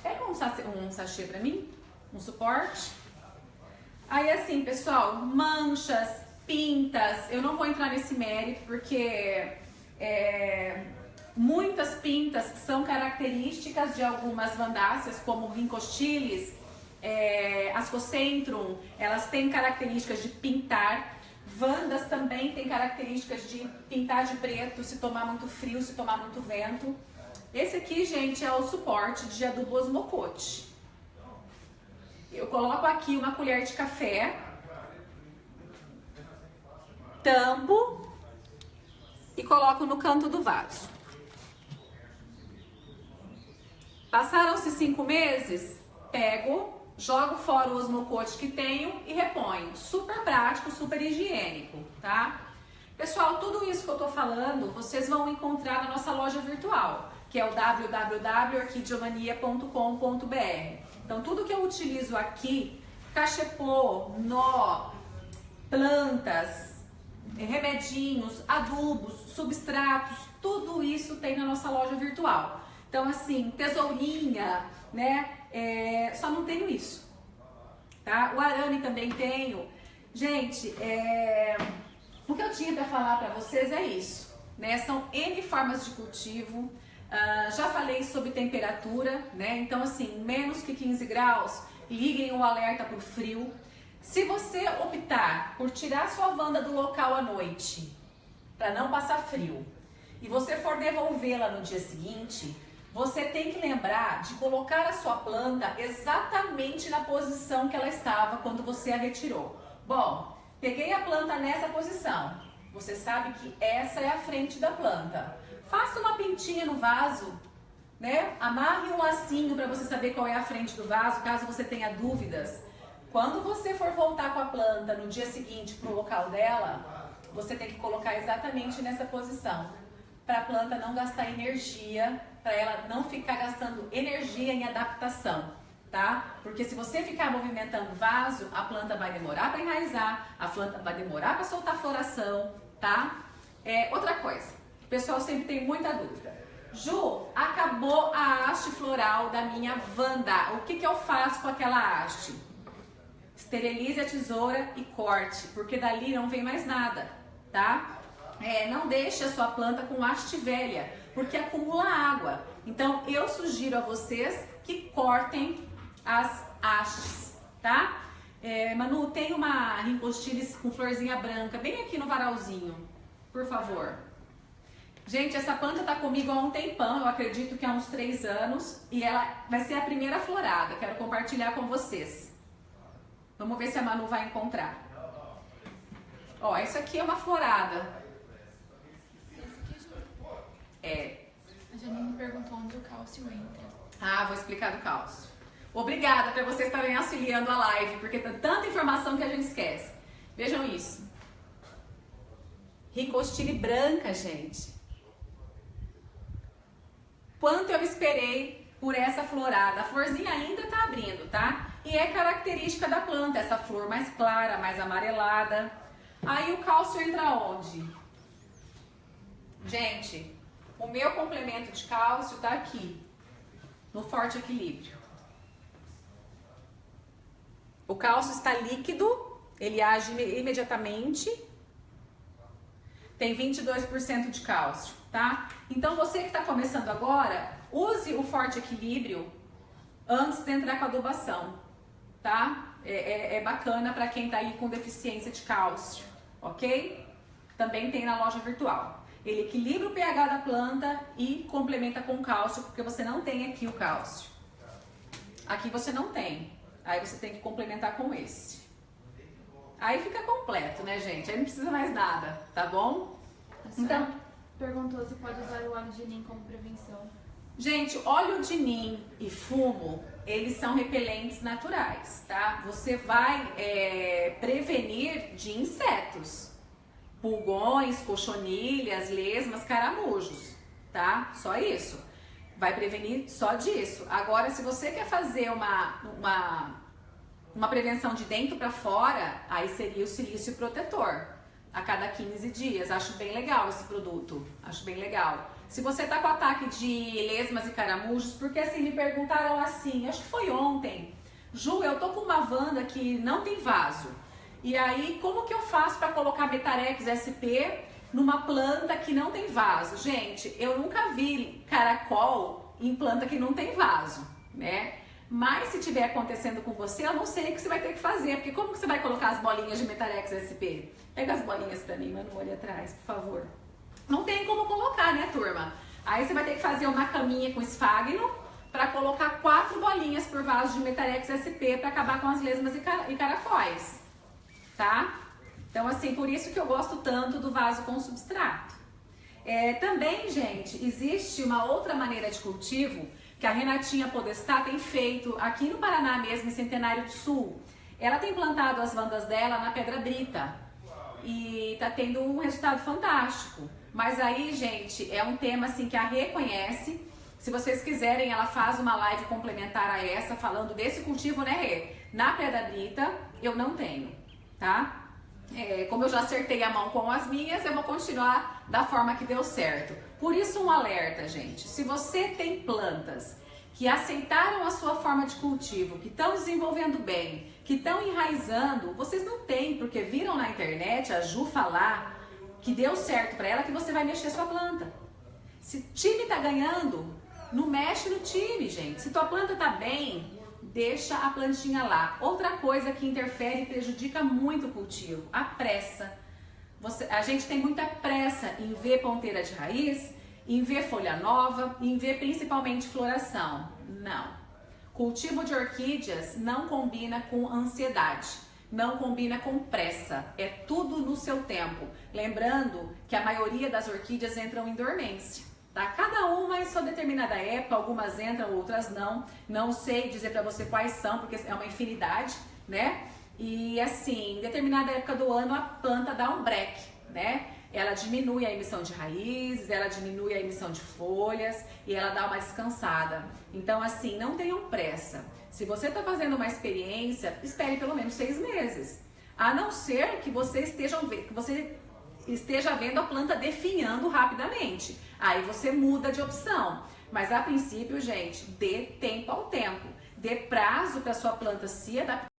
Pega um sachê pra mim, um suporte. Aí assim, pessoal, manchas, pintas, eu não vou entrar nesse mérito, porque muitas pintas são características de algumas vandáceas, como Rhincostilis, Ascocentrum, elas têm características de pintar. Vandas também têm características de pintar de preto, se tomar muito frio, se tomar muito vento. Esse aqui, gente, é o suporte de adubo osmocote. Eu coloco aqui uma colher de café, tampo e coloco no canto do vaso. Passaram-se 5 meses, pego, jogo fora o osmocote que tenho e reponho. Super prático, super higiênico, tá? Pessoal, tudo isso que eu tô falando, vocês vão encontrar na nossa loja virtual, que é o www.orquidiomania.com.br. Então, tudo que eu utilizo aqui, cachepô, nó, plantas, remedinhos, adubos, substratos, tudo isso tem na nossa loja virtual. Então, assim, tesourinha, né? Só não tenho isso, tá? O arame também tenho. Gente, o que eu tinha para falar para vocês é isso, né? São N formas de cultivo. Já falei sobre temperatura, né? Então, assim, menos que 15 graus, liguem o alerta para o frio. Se você optar por tirar sua vanda do local à noite, para não passar frio, e você for devolvê-la no dia seguinte, você tem que lembrar de colocar a sua planta exatamente na posição que ela estava quando você a retirou. Bom, peguei a planta nessa posição. Você sabe que essa é a frente da planta. Faça uma pintinha no vaso, né? Amarre um lacinho para você saber qual é a frente do vaso, caso você tenha dúvidas. Quando você for voltar com a planta no dia seguinte para o local dela, você tem que colocar exatamente nessa posição, para a planta não gastar energia, para ela não ficar gastando energia em adaptação, tá? Porque se você ficar movimentando o vaso, a planta vai demorar para enraizar, a planta vai demorar para soltar floração, tá? Outra coisa, o pessoal sempre tem muita dúvida. Ju, acabou a haste floral da minha Wanda, o que eu faço com aquela haste? Esterilize a tesoura e corte, porque dali não vem mais nada, tá? Não deixe a sua planta com haste velha, porque acumula água. Então, eu sugiro a vocês que cortem as hastes, tá? Manu, tem uma rincostilis com florzinha branca, bem aqui no varalzinho, por favor. Gente, essa planta tá comigo há um tempão, eu acredito que há uns 3 anos, e ela vai ser a primeira florada, quero compartilhar com vocês. Vamos ver se a Manu vai encontrar. Ó, isso aqui é uma florada. Esse aqui, Ju. A Janine perguntou onde o cálcio entra. Ah, vou explicar do cálcio. Obrigada por vocês estarem auxiliando a live, porque tem tanta informação que a gente esquece. Vejam isso. Ricostile branca, gente. Quanto eu esperei por essa florada. A florzinha ainda tá abrindo, tá? E é característica da planta, essa flor mais clara, mais amarelada. Aí o cálcio entra onde? Gente, o meu complemento de cálcio tá aqui, no Forte Equilíbrio. O cálcio está líquido, ele age imediatamente. Tem 22% de cálcio, tá? Então você que está começando agora, use o Forte Equilíbrio antes de entrar com a adubação, tá? É bacana para quem tá aí com deficiência de cálcio, ok? Também tem na loja virtual. Ele equilibra o pH da planta e complementa com cálcio, porque você não tem aqui o cálcio. Aqui você não tem. Aí você tem que complementar com esse. Aí fica completo, né, gente? Aí não precisa mais nada, tá bom? Então, perguntou se pode usar o óleo de nim como prevenção. Gente, óleo de nim e fumo, eles são repelentes naturais, tá? Você vai prevenir de insetos, pulgões, cochonilhas, lesmas, caramujos, tá? Só isso. Vai prevenir só disso. Agora, se você quer fazer uma prevenção de dentro para fora, aí seria o silício protetor, a cada 15 dias. Acho bem legal esse produto, acho bem legal. Se você tá com ataque de lesmas e caramujos, porque assim, me perguntaram assim, acho que foi ontem, Ju, eu tô com uma Wanda que não tem vaso, e aí como que eu faço para colocar Metarex SP numa planta que não tem vaso? Gente, eu nunca vi caracol em planta que não tem vaso, né? Mas se tiver acontecendo com você, eu não sei o que você vai ter que fazer, porque como que você vai colocar as bolinhas de Metarex SP? Pega as bolinhas pra mim, Manu, olha atrás, por favor. Não tem como colocar, né, turma? Aí você vai ter que fazer uma caminha com esfagno para colocar 4 bolinhas por vaso de Metarex SP para acabar com as lesmas e caracóis, tá? Então, assim, por isso que eu gosto tanto do vaso com substrato. Também, gente, existe uma outra maneira de cultivo que a Renatinha Podestá tem feito aqui no Paraná mesmo, em Centenário do Sul. Ela tem plantado as Wandas dela na Pedra Brita e tá tendo um resultado fantástico. Mas aí, gente, é um tema assim que a Rê conhece. Se vocês quiserem, ela faz uma live complementar a essa, falando desse cultivo, né, Rê? Na Pedra Brita, eu não tenho, tá? Como eu já acertei a mão com as minhas, eu vou continuar da forma que deu certo. Por isso, um alerta, gente. Se você tem plantas que aceitaram a sua forma de cultivo, que estão desenvolvendo bem, que estão enraizando, vocês não têm, porque viram na internet a Ju falar que deu certo para ela, que você vai mexer sua planta. Se o time tá ganhando, não mexe no time, gente. Se tua planta tá bem, deixa a plantinha lá. Outra coisa que interfere e prejudica muito o cultivo, a pressa. A gente tem muita pressa em ver ponteira de raiz, em ver folha nova, em ver principalmente floração. Não. Cultivo de orquídeas não combina com ansiedade, não combina com pressa. É tudo no seu tempo. Lembrando que a maioria das orquídeas entram em dormência, tá? Cada uma em sua determinada época, algumas entram, outras não. Não sei dizer para você quais são, porque é uma infinidade, né? E assim, em determinada época do ano a planta dá um break, né? Ela diminui a emissão de raízes, ela diminui a emissão de folhas e ela dá uma descansada. Então assim, não tenham pressa. Se você está fazendo uma experiência, espere pelo menos 6 meses. A não ser que você esteja vendo a planta definhando rapidamente. Aí você muda de opção. Mas a princípio, gente, dê tempo ao tempo. Dê prazo para sua planta se adaptar.